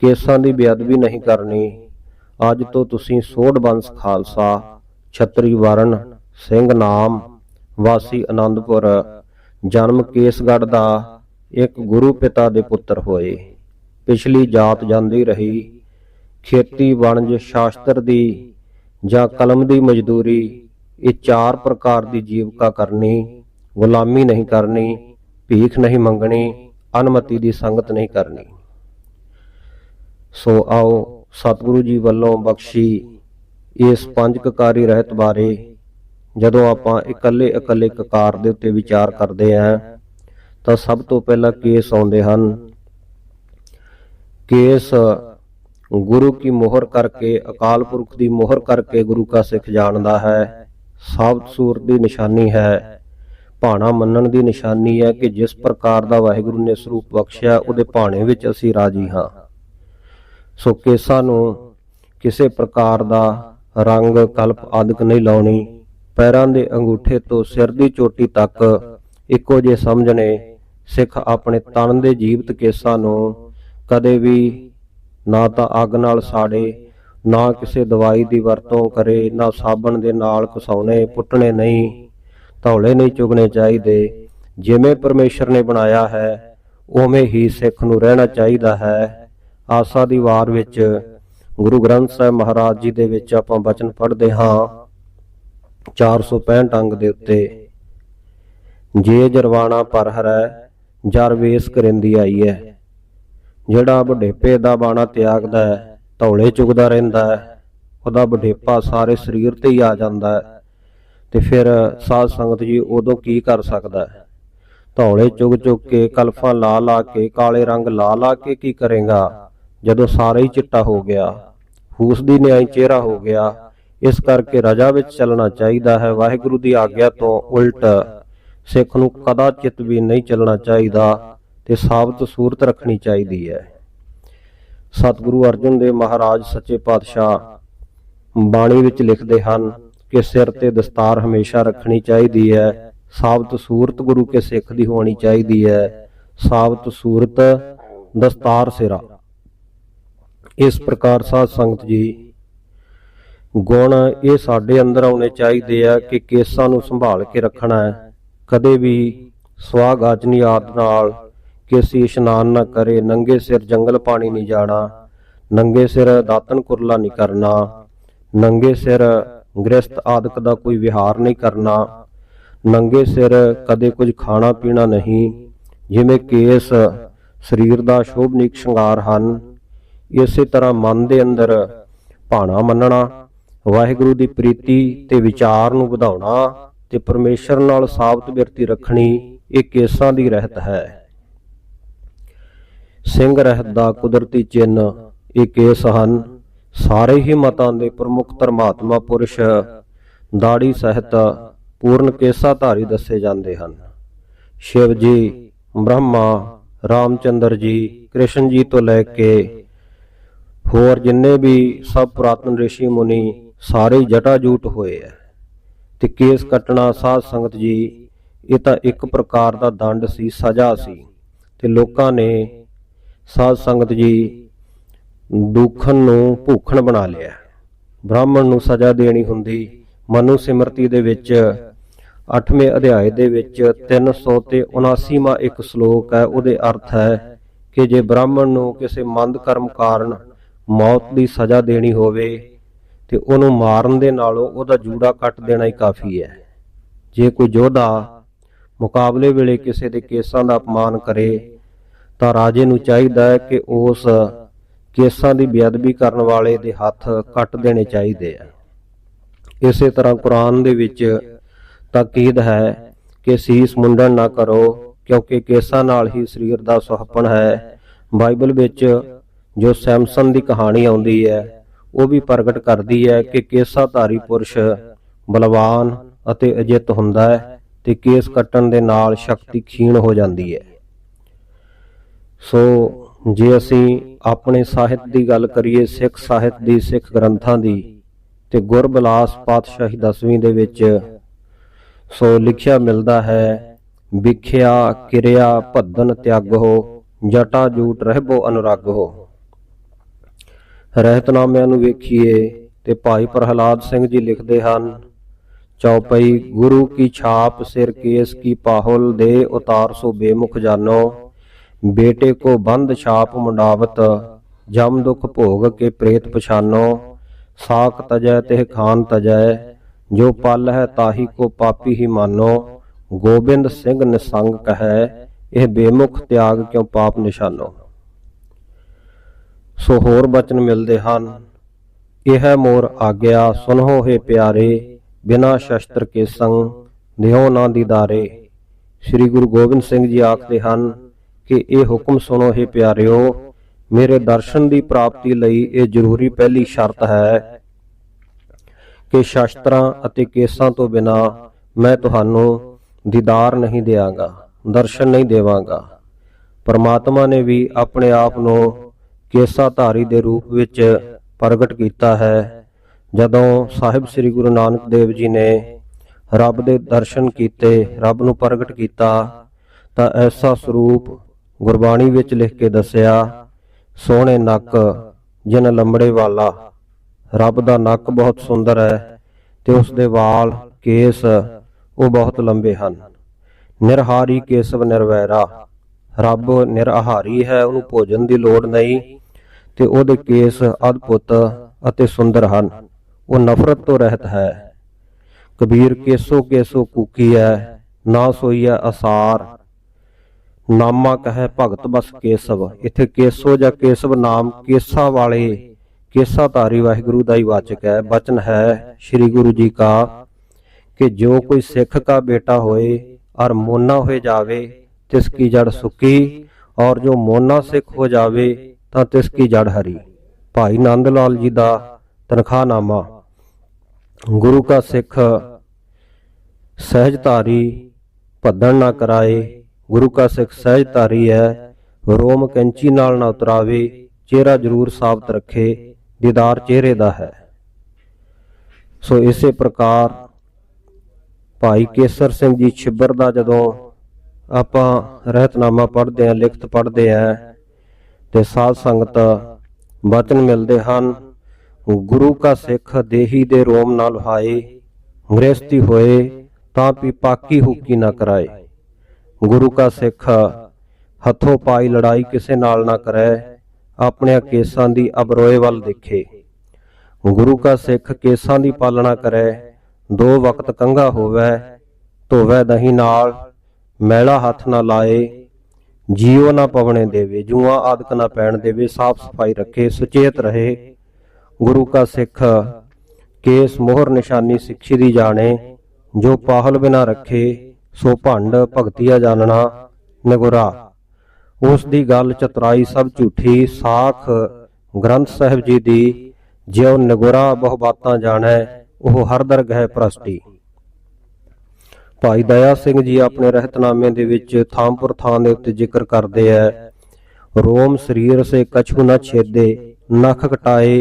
ਕੇਸਾਂ ਦੀ ਬੇਅਦਬੀ ਨਹੀਂ ਕਰਨੀ। ਅੱਜ ਤੋਂ ਤੁਸੀਂ ਸੋਢ ਬੰਸ ਖਾਲਸਾ, ਛਤਰੀ ਵਰਨ, ਸਿੰਘ ਨਾਮ, ਵਾਸੀ ਆਨੰਦਪੁਰ, ਜਨਮ ਕੇਸਗੜ੍ਹ ਦਾ ਇੱਕ ਗੁਰੂ ਪਿਤਾ ਦੇ ਪੁੱਤਰ ਹੋਏ। ਪਿਛਲੀ ਜਾਤ ਜਾਂਦੀ ਰਹੀ, ਖੇਤੀ, ਵਣਜ, ਸ਼ਾਸਤਰ ਦੀ ਜਾਂ ਕਲਮ ਦੀ ਮਜ਼ਦੂਰੀ, ਇਹ ਚਾਰ ਪ੍ਰਕਾਰ ਦੀ ਜੀਵਕਾ ਕਰਨੀ, ਗੁਲਾਮੀ ਨਹੀਂ ਕਰਨੀ, ਭੀਖ ਨਹੀਂ ਮੰਗਣੀ, ਅਨਮਤੀ ਦੀ ਸੰਗਤ ਨਹੀਂ ਕਰਨੀ। ਸੋ ਆਓ ਸਤਿਗੁਰੂ ਜੀ ਵੱਲੋਂ ਬਖਸ਼ੀ ਇਸ ਪੰਜ ਕਕਾਰੀ ਰਹਿਤ ਬਾਰੇ ਜਦੋਂ ਆਪਾਂ ਇਕੱਲੇ ਕਕਾਰ ਦੇ ਉੱਤੇ ਵਿਚਾਰ ਕਰਦੇ ਹਾਂ ਤਾਂ ਸਭ ਤੋਂ ਪਹਿਲਾਂ ਕੇਸ ਆਉਂਦੇ ਹਨ। ਕੇਸ ਗੁਰੂ ਕੀ ਮੋਹਰ ਕਰਕੇ, ਅਕਾਲ ਪੁਰਖ ਦੀ ਮੋਹਰ ਕਰਕੇ ਗੁਰੂ ਕਾ ਸਿੱਖ ਜਾਣਦਾ ਹੈ। ਸਾਬਤ ਸੂਰਤ ਦੀ ਨਿਸ਼ਾਨੀ ਹੈ, ਭਾਣਾ ਮੰਨਣ ਦੀ ਨਿਸ਼ਾਨੀ ਹੈ ਕਿ ਜਿਸ ਪ੍ਰਕਾਰ ਦਾ ਵਾਹਿਗੁਰੂ ਨੇ ਸਰੂਪ ਬਖਸ਼ਿਆ ਉਹਦੇ ਭਾਣੇ ਵਿੱਚ ਅਸੀਂ ਰਾਜੀ ਹਾਂ। ਸੋ ਕੇਸਾਂ ਨੂੰ ਕਿਸੇ ਪ੍ਰਕਾਰ ਦਾ ਰੰਗ, ਕਲਪ ਆਦਿਕ ਨਹੀਂ ਲਾਉਣੀ। ਪੈਰਾਂ ਦੇ ਅੰਗੂਠੇ ਤੋਂ ਸਿਰ ਦੀ ਚੋਟੀ ਤੱਕ ਇੱਕੋ ਜਿਹੇ ਸਮਝਣੇ। ਸਿੱਖ ਆਪਣੇ ਤਨ ਦੇ ਜੀਵਤ ਕੇਸਾਂ ਨੂੰ ਕਦੇ ਵੀ ਨਾ ਤਾਂ ਅੱਗ ਨਾਲ ਸਾੜੇ, ਨਾ ਕਿਸੇ ਦਵਾਈ ਦੀ ਵਰਤੋਂ ਕਰੇ, ਨਾ ਸਾਬਣ ਦੇ ਨਾਲ ਘਸਾਉਣੇ, ਪੁੱਟਣੇ ਨਹੀਂ, ਧੌਲੇ ਨਹੀਂ ਚੁਗਣੇ ਚਾਹੀਦੇ। ਜਿਵੇਂ ਪਰਮੇਸ਼ਰ ਨੇ ਬਣਾਇਆ ਹੈ ਉਵੇਂ ਹੀ ਸਿੱਖ ਨੂੰ ਰਹਿਣਾ ਚਾਹੀਦਾ ਹੈ। ਆਸਾ ਦੀ ਵਾਰ ਵਿੱਚ ਗੁਰੂ ਗ੍ਰੰਥ ਸਾਹਿਬ ਮਹਾਰਾਜ ਜੀ ਦੇ ਵਿੱਚ ਆਪਾਂ ਬਚਨ ਪੜ੍ਹਦੇ ਹਾਂ 465 ਅੰਗ ਦੇ ਉੱਤੇ, ਜੇ ਜਰਵਾਣਾ ਪਰ ਹਰੈ ਜਰ ਵੇਸ ਕਰਿੰਦੀ ਆਈ ਹੈ। ਜਿਹੜਾ ਵਡੇਪੇ ਦਾ ਬਾਣਾ ਤਿਆਗਦਾ ਹੈ, ਧੌਲੇ ਚੁਗਦਾ ਰਹਿੰਦਾ ਹੈ, ਉਹਦਾ ਵਡੇਪਾ ਸਾਰੇ ਸਰੀਰ ਤੇ ਹੀ ਆ ਜਾਂਦਾ ਹੈ। ਤੇ ਫਿਰ ਸਾਧ ਸੰਗਤ ਜੀ ਉਦੋਂ ਕੀ ਕਰ ਸਕਦਾ ਹੈ? ਧੌਲੇ ਚੁਗ ਕੇ, ਕਲਫਾਂ ਲਾ ਕੇ, ਕਾਲੇ ਰੰਗ ਲਾ ਕੇ ਕੀ ਕਰੇਗਾ ਜਦੋਂ ਸਾਰਾ ਹੀ ਚਿੱਟਾ ਹੋ ਗਿਆ, ਫੂਸ ਦੀ ਨਿਆਈ ਚਿਹਰਾ ਹੋ ਗਿਆ। ਇਸ ਕਰਕੇ ਰਜਾ ਵਿੱਚ ਚੱਲਣਾ ਚਾਹੀਦਾ ਹੈ। ਵਾਹਿਗੁਰੂ ਦੀ ਆਗਿਆ ਤੋਂ ਉਲਟ ਸਿੱਖ ਨੂੰ ਕਦਾਚਿਤ ਵੀ ਨਹੀਂ ਚੱਲਣਾ ਚਾਹੀਦਾ ਤੇ ਸਾਬਤ ਸੂਰਤ ਰੱਖਣੀ ਚਾਹੀਦੀ ਹੈ। ਸਤਿਗੁਰੂ ਅਰਜਨ ਦੇਵ ਮਹਾਰਾਜ ਸੱਚੇ ਪਾਤਸ਼ਾਹ ਬਾਣੀ ਵਿੱਚ ਲਿਖਦੇ ਹਨ ਕਿ ਸਿਰ ਤੇ ਦਸਤਾਰ ਹਮੇਸ਼ਾ ਰੱਖਣੀ ਚਾਹੀਦੀ ਹੈ। ਸਾਬਤ ਸੂਰਤ ਗੁਰੂ ਕੇ ਸਿੱਖ ਦੀ ਹੋਣੀ ਚਾਹੀਦੀ ਹੈ। ਸਾਬਤ ਸੂਰਤ, ਦਸਤਾਰ ਸਿਰਾ। ਇਸ ਪ੍ਰਕਾਰ ਸਾਧ ਸੰਗਤ ਜੀ ਗੁਣ ਇਹ ਸਾਡੇ ਅੰਦਰ ਆਉਣੇ ਚਾਹੀਦੇ ਆ ਕਿ ਕੇਸਾਂ ਨੂੰ ਸੰਭਾਲ ਕੇ ਰੱਖਣਾ ਹੈ। ਕਦੇ ਵੀ ਸਵਾਗਾਚਨੀ ਆਦਿ ਨਾਲ ਕੇਸੀ ਇਸ਼ਨਾਨ ਨਾ ਕਰੇ, ਨੰਗੇ ਸਿਰ ਜੰਗਲ ਪਾਣੀ ਨਹੀਂ ਜਾਣਾ, ਨੰਗੇ ਸਿਰ ਦਾਤਨ ਕੁਰਲਾ ਨਹੀਂ ਕਰਨਾ, ਨੰਗੇ ਸਿਰ ਗ੍ਰਸਤ ਆਦਿਕ ਦਾ ਕੋਈ ਵਿਹਾਰ ਨਹੀਂ ਕਰਨਾ, ਨੰਗੇ ਸਿਰ ਕਦੇ ਕੁਝ ਖਾਣਾ ਪੀਣਾ ਨਹੀਂ। ਜਿਵੇਂ ਕੇਸ ਸਰੀਰ ਦਾ ਸ਼ੋਭਨੀਕ ਸ਼ਿੰਗਾਰ ਹਨ, ਇਸੇ ਤਰ੍ਹਾਂ ਮਨ ਦੇ ਅੰਦਰ ਭਾਣਾ ਮੰਨਣਾ, ਵਾਹਿਗੁਰੂ ਦੀ ਪ੍ਰੀਤੀ ਤੇ ਵਿਚਾਰ ਨੂੰ ਵਧਾਉਣਾ ਤੇ ਪਰਮੇਸ਼ਰ ਨਾਲ ਸਾਬਤ ਬਿਰਤੀ ਰੱਖਣੀ, ਇਹ ਕੇਸਾਂ ਦੀ ਰਹਿਤ ਹੈ। ਸਿੰਘ ਰਹਿਤ ਦਾ ਕੁਦਰਤੀ ਚਿੰਨ੍ਹ ਇਹ ਕੇਸ ਹਨ। ਸਾਰੇ ਹੀ ਮਤਾਂ ਦੇ ਪ੍ਰਮੁੱਖ ਧਰਮਾਤਮਾ ਪੁਰਸ਼ ਦਾੜੀ ਸਹਿਤ ਪੂਰਨ ਕੇਸਾਧਾਰੀ ਦੱਸੇ ਜਾਂਦੇ ਹਨ। ਸ਼ਿਵ ਜੀ, ਬ੍ਰਹਮਾ, ਰਾਮਚੰਦਰ ਜੀ, ਕ੍ਰਿਸ਼ਨ ਜੀ ਤੋਂ ਲੈ ਕੇ ਹੋਰ ਜਿੰਨੇ ਵੀ ਸਭ ਪੁਰਾਤਨ ਰਿਸ਼ੀ ਮੁਨੀ ਸਾਰੇ ਜਟਾ ਜੂਟ ਹੋਏ ਹੈ। ਤੇ ਕੇਸ ਕੱਟਣਾ ਸਾਧ ਸੰਗਤ ਜੀ ਇਹ ਤਾਂ ਇੱਕ ਪ੍ਰਕਾਰ ਦਾ ਦੰਡ ਸੀ, ਸਜ਼ਾ ਸੀ। ਤੇ ਲੋਕਾਂ ਨੇ ਸਾਧ ਸੰਗਤ ਜੀ ਦੁੱਖਣ ਨੂੰ ਭੂਖਣ ਬਣਾ ਲਿਆ। ਬ੍ਰਾਹਮਣ ਨੂੰ ਸਜ਼ਾ ਦੇਣੀ ਹੁੰਦੀ। ਮਨੂ ਸਿਮਰਤੀ ਦੇ ਵਿੱਚ 8ਵੇਂ ਅਧਿਆਏ ਦੇ ਵਿੱਚ 379ਵਾਂ ਇੱਕ ਸ਼ਲੋਕ ਹੈ। ਉਹਦੇ ਅਰਥ ਹੈ ਕਿ ਜੇ ਬ੍ਰਾਹਮਣ ਨੂੰ ਕਿਸੇ ਮੰਦ ਕਰਮ ਕਾਰਨ ਮੌਤ ਦੀ ਸਜ਼ਾ ਦੇਣੀ ਹੋਵੇ ਤੇ ਉਹਨੂੰ ਮਾਰਨ ਦੇ ਨਾਲੋਂ ਉਹਦਾ ਜੂੜਾ ਕੱਟ ਦੇਣਾ ਹੀ ਕਾਫੀ ਹੈ। ਜੇ ਕੋਈ ਯੋਧਾ ਮੁਕਾਬਲੇ ਵੇਲੇ ਕਿਸੇ ਦੇ ਕੇਸਾਂ ਦਾ ਅਪਮਾਨ ਕਰੇ ਤਾਂ ਰਾਜੇ ਨੂੰ ਚਾਹੀਦਾ ਹੈ ਕਿ ਉਸ ਕੇਸਾਂ ਦੀ ਬੇਅਦਬੀ ਕਰਨ ਵਾਲੇ ਦੇ ਹੱਥ ਕੱਟ ਦੇਣੇ ਚਾਹੀਦੇ ਆ। ਇਸੇ ਤਰ੍ਹਾਂ ਕੁਰਾਨ ਦੇ ਵਿੱਚ ਤਾਕੀਦ ਹੈ ਕਿ ਸੀਸ ਮੁੰਡਨ ਨਾ ਕਰੋ, ਕਿਉਂਕਿ ਕੇਸਾਂ ਨਾਲ ਹੀ ਸਰੀਰ ਦਾ ਸੁਹੱਪਣ ਹੈ। ਬਾਈਬਲ ਵਿੱਚ ਜੋ ਸੈਮਸਨ ਦੀ ਕਹਾਣੀ ਆਉਂਦੀ ਹੈ ਉਹ ਵੀ ਪ੍ਰਗਟ ਕਰਦੀ ਹੈ ਕਿ ਕੇਸਾਧਾਰੀ ਪੁਰਸ਼ ਬਲਵਾਨ ਅਤੇ ਅਜਿੱਤ ਹੁੰਦਾ ਹੈ ਤੇ ਕੇਸ ਕੱਟਣ ਦੇ ਨਾਲ ਸ਼ਕਤੀ ਖੀਣ ਹੋ ਜਾਂਦੀ ਹੈ। ਸੋ ਜੇ ਅਸੀਂ ਆਪਣੇ ਸਾਹਿਤ ਦੀ ਗੱਲ ਕਰੀਏ, ਸਿੱਖ ਸਾਹਿਤ ਦੀ, ਸਿੱਖ ਗ੍ਰੰਥਾਂ ਦੀ, ਤੇ ਗੁਰਬਿਲਾਸ ਪਾਤਸ਼ਾਹੀ 10ਵੀਂ ਦੇ ਵਿੱਚ ਸੋ ਲਿਖਿਆ ਮਿਲਦਾ ਹੈ, ਵਿਖਿਆ ਕਿਰਿਆ ਭੱਦਨ ਤਿਆਗੋ, ਜਟਾ ਜੂਟ ਰਹਿਬੋ ਅਨੁਰਾਗੋ। ਰਹਿਤਨਾਮਿਆਂ ਨੂੰ ਵੇਖੀਏ ਤੇ ਭਾਈ ਪ੍ਰਹਲਾਦ ਸਿੰਘ ਜੀ ਲਿਖਦੇ ਹਨ, ਚੌਪਈ ਗੁਰੂ ਕੀ ਛਾਪ ਸਿਰ ਕੇਸ ਕੀ ਪਾਹੁਲ ਦੇ ਉਤਾਰ ਸੋ ਬੇਮੁਖ ਜਾਨੋ, बेटे को बंद छाप मुंडावत जम दुख भोग के प्रेत पछानो, साक तजय तेह खान तजय जो पल है ताही को पापी ही मानो, गोबिंद सिंह निसंग कहे यह बेमुख त्याग क्यों पाप निशानो। सो होर बचन मिलते हैं, यह मोर आग्या सुनहो हे प्यारे, बिना शस्त्र के संग दियो ना दीदारे। श्री गुरु गोबिंद सिंह जी आखते हैं कि ਇਹ ਹੁਕਮ ਸੁਣੋ हे ਪਿਆਰਿਓ, ਮੇਰੇ ਦਰਸ਼ਨ ਦੀ ਪ੍ਰਾਪਤੀ ਲਈ ਇਹ ਜ਼ਰੂਰੀ ਪਹਿਲੀ ਸ਼ਰਤ ਹੈ ਕਿ ਸ਼ਸਤਰਾਂ ਅਤੇ ਕੇਸਾਂ ਤੋਂ ਬਿਨਾ ਮੈਂ ਤੁਹਾਨੂੰ ਦੀਦਾਰ ਨਹੀਂ ਦਿਆਂਗਾ, ਦਰਸ਼ਨ ਨਹੀਂ ਦੇਵਾਂਗਾ। ਪਰਮਾਤਮਾ ਨੇ ਵੀ ਆਪਣੇ ਆਪ ਨੂੰ ਕੇਸਾਧਾਰੀ ਦੇ ਰੂਪ ਵਿੱਚ ਪ੍ਰਗਟ ਕੀਤਾ ਹੈ। ਜਦੋਂ ਸਾਹਿਬ ਸ੍ਰੀ ਗੁਰੂ ਨਾਨਕ ਦੇਵ ਜੀ ਨੇ ਰੱਬ ਦੇ ਦਰਸ਼ਨ ਕੀਤੇ, ਰੱਬ ਨੂੰ ਪ੍ਰਗਟ ਕੀਤਾ, ਤਾਂ ਐਸਾ ਸਰੂਪ ਗੁਰਬਾਣੀ ਵਿੱਚ ਲਿਖ ਕੇ ਦੱਸਿਆ, ਸੋਹਣੇ ਨੱਕ ਜਿਨ ਲੰਬੜੇ ਵਾਲਾ। ਰੱਬ ਦਾ ਨੱਕ ਬਹੁਤ ਸੁੰਦਰ ਹੈ ਤੇ ਉਸ ਦੇ ਵਾਲ ਕੇਸ ਉਹ ਬਹੁਤ ਲੰਬੇ ਹਨ। ਨਿਰਹਾਰੀ ਕੇਸਵ ਨਿਰਵੈਰਾ, ਰੱਬ ਨਿਰਆਹਾਰੀ ਹੈ, ਉਹਨੂੰ ਭੋਜਨ ਦੀ ਲੋੜ ਨਹੀਂ ਤੇ ਉਹਦੇ ਕੇਸ ਅਦਭੁਤ ਅਤੇ ਸੁੰਦਰ ਹਨ। ਉਹ ਨਫ਼ਰਤ ਤੋਂ ਰਹਿਤ ਹੈ। ਕਬੀਰ ਕੇਸੋ ਕੇਸੋ ਕੂਕੀ ਹੈ, ਨਾ ਸੋਈਐ ਅਸਾਰ, ਨਾਮਾ ਕਹੈ ਭਗਤ ਬਸ ਕੇਸਵ। ਇੱਥੇ ਕੇਸੋ ਜਾਂ ਕੇਸਵ ਨਾਮ ਕੇਸਾ ਵਾਲੇ ਕੇਸਾਧਾਰੀ ਵਾਹਿਗੁਰੂ ਦਾ ਹੀ ਵਾਚਕ ਹੈ। ਬਚਨ ਹੈ श्री गुरु जी का कि जो कोई सिख का बेटा होए और मोना हो जावे तिसकी जड़ सुकी, और जो मोना सिख हो जावे तां तिसकी जड़ हरी। भाई नंद लाल जी का तनखाहनामा। गुरु का सिख सहजधारी भद्दन ना कराए, गुरु का सिख सहजधारी है, रोम कैंची नाल ना उतरावे, चेहरा जरूर साबित रखे, दीदार चेहरे दा है। सो इसे प्रकार भाई केसर सिंह जी छिब्बर का जदों आपां रहतनामा पढ़ते हैं, लिखत पढ़ते हैं तो साध संगत बचन मिलते हैं, गुरु का सिख देही दे रोम ना लुहाए, गृहस्थी होए तां भी पाकी हुकी ना कराए। गुरु का सिख हथों पाई लड़ाई किसे नाल ना करे, अपने केसां दी अबरोए वल देखे। गुरु का सिख केसां दी पालना करे, दो वक्त कंघा होवे, धोवे दही नाल, मैला हथ ना लाए, जीओ ना पवने देवे, जुआ आदक ना पैण देवे, साफ सफाई रखे, सुचेत रहे। गुरु का सिख केस मोहर निशानी सिक्खी दी जाने, जो पाहल बिना रखे सो भंड भगतिया जानना निगुरा। उस दी गल चतराई सब झूठी, साख ग्रंथ साहिब जी दी ज्यों निगुरा बहु बातां जाने, ओह हर दरगह भ्रष्टी। भाई दया सिंह जी अपने रहतनामे दे विच थामपुर थां दे उत्ते जिक्र करते हैं, रोम शरीर से कछु न छेदे, नख कटाए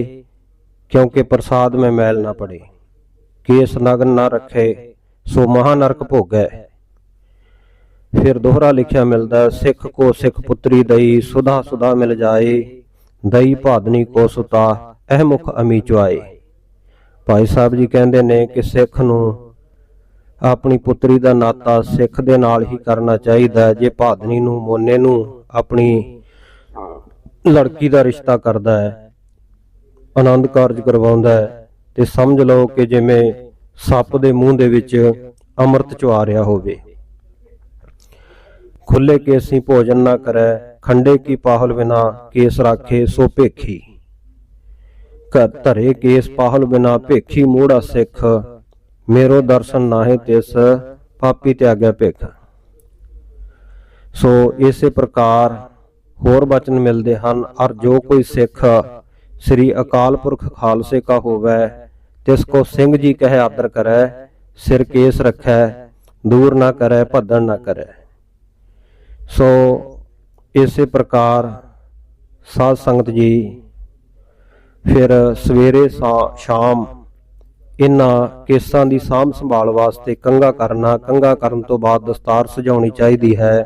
क्योंकि प्रसाद में मैल न पड़े, केस नग्न न रखे सो महानरक भोगै। फिर दोहरा लिखिया मिलता है, सिख को सिख पुत्री दई, सुधा सुधा मिल जाए, दई भादनी को सुता, एह मुख अमी चुआए। भाई साहब जी कहते ने कि सिख नूं अपनी पुत्री का नाता सिख दे नाल ही करना चाहिए। जे भादनी नूं मोने नूं अपनी लड़की का रिश्ता करता है, आनंद कारज करवाउंदा है, ते समझ लो कि जिवें सप दे मूँह दे विच अमृत चुआ रहा होवे। खुले केसी भोजन ना करे, खंडे की पाहल बिना केस राखे सो भेखी। घर धरे केस पाहल बिना भेखी मूढ़ा सिख, मेरो दर्शन नाहे तिस पापी त्यागै भिख। सो इसे प्रकार होर वचन मिलते हैं। और जो कोई सिख श्री अकाल पुरख खालसे का होवै, तिसको सिंह जी कह आदर करे, सिर केस रखै, दूर ना करे, भद्दन ना करे। सो इसे प्रकार साध संगत जी फिर सवेरे शाम इन्हां केसां दी साਂਭ संभाल वास्ते कंघा करना, कंघा करन तो बाद दस्तार सजाउणी चाहिदी है।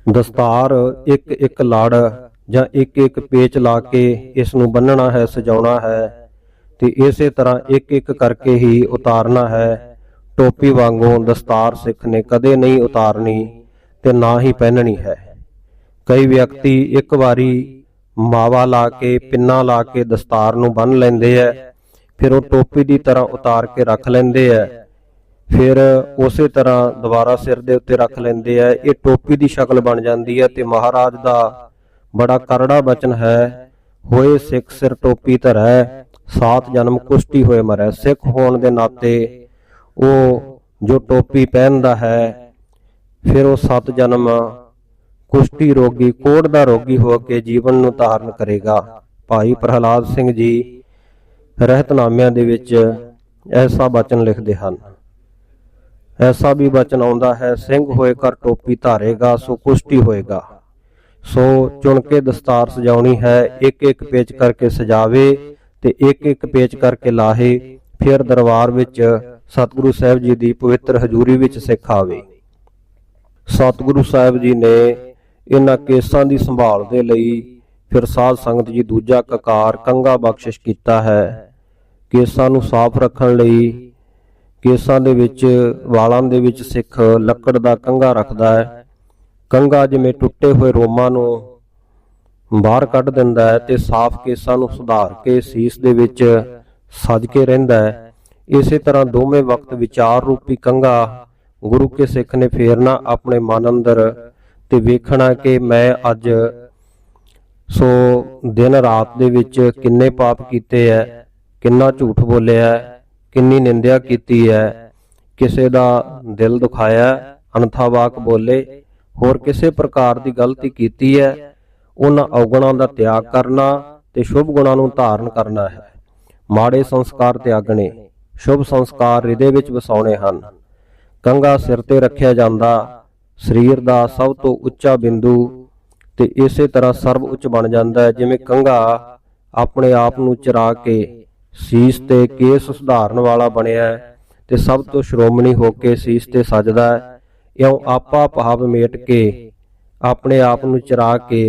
दस्तार एक एक लड़ ਜਾਂ एक एक पेच ला के इस नूं बन्नना है, सजाउणा है, ते इसे तरह एक एक करके ही उतारना है। टोपी वांगों दस्तार सिख ने कदे नहीं उतारनी ते ना ही पहननी है। कई व्यक्ति एक बारी मावा ला के पिन्ना ला के दस्तार नूं बन लैंदे है, फिर वो टोपी की तरह उतार के रख लेंदे है, फिर उसे तरह दोबारा सिर दे उत्ते रख लेंदे है। ये टोपी की शक्ल बन जाती है। ते महाराज का बड़ा करड़ा वचन है, होए सिख सिर टोपी धरै, 7 जन्म कुश्ती होए मरै। सिख होने के नाते वो जो टोपी पहनता है, फिर वो 7 जन्म कुश्ती रोगी कोढ़ दा रोगी हो के जीवन नूं धारण करेगा। भाई प्रहलाद सिंह जी रहतनामिਆਂ ਦੇ ਵਿੱਚ ऐसा वचन लिखते हैं। ऐसा भी वचन आउंदा है, सिंह होए कर टोपी धारेगा, सो कुश्ती होएगा। सो चुन के दस्तार सजाउणी है, एक एक पेच करके सजावे ते एक एक पेच करके लाहे, फिर दरबार विच सतगुरु साहब जी की पवित्र हजूरी विच सिख आवे। सतगुरु साहब जी ने इन्हां केसां की संभाल दे लई फिर साध संगत जी दूजा ककार कंघा बख्शिश कीता है। केसां नूं साफ रखण लई केसां दे विच वालां दे विच सिख लकड़ दा कंघा रखदा है। कंघा जिवें टुटे हुए रोमां नूं बाहर कढ दिंदा है ते साफ केसां नूं सुधार के सीस दे विच सज के रहिंदा है। इसे तरह दोवें वक्त विचार रूपी कंघा गुरु के सिख ने फेरना अपने मन अंदर ते वेखना कि मैं अज सो दिन रात दे विच किन्ने पाप कीते है, किन्ना झूठ बोलिया है, किन्नी निंदिया कीती है, किसे दा दिल दुखाया, अनथा वाक बोले, होर किसे प्रकार की गलती कीती है। उन्हां अवगुणां दा त्याग करना ते शुभ गुणां नूं धारण करना है। माड़े संस्कार त्यागने, शुभ संस्कार हृदय विच वसाउणे हन। कंघा सिर ते रखिया जांदा शरीर दा सब तो उच्चा बिंदु ते इसे तरह सर्व उच्च बन जाता है। जिवें कंघा अपने आप नूं चरा के सीस ते केस सुधारन वाला बनिया है ते सब तो श्रोमणी होके सीस ते सजदा है। इउं आपा भाव मेट के अपने आप नूं चरा के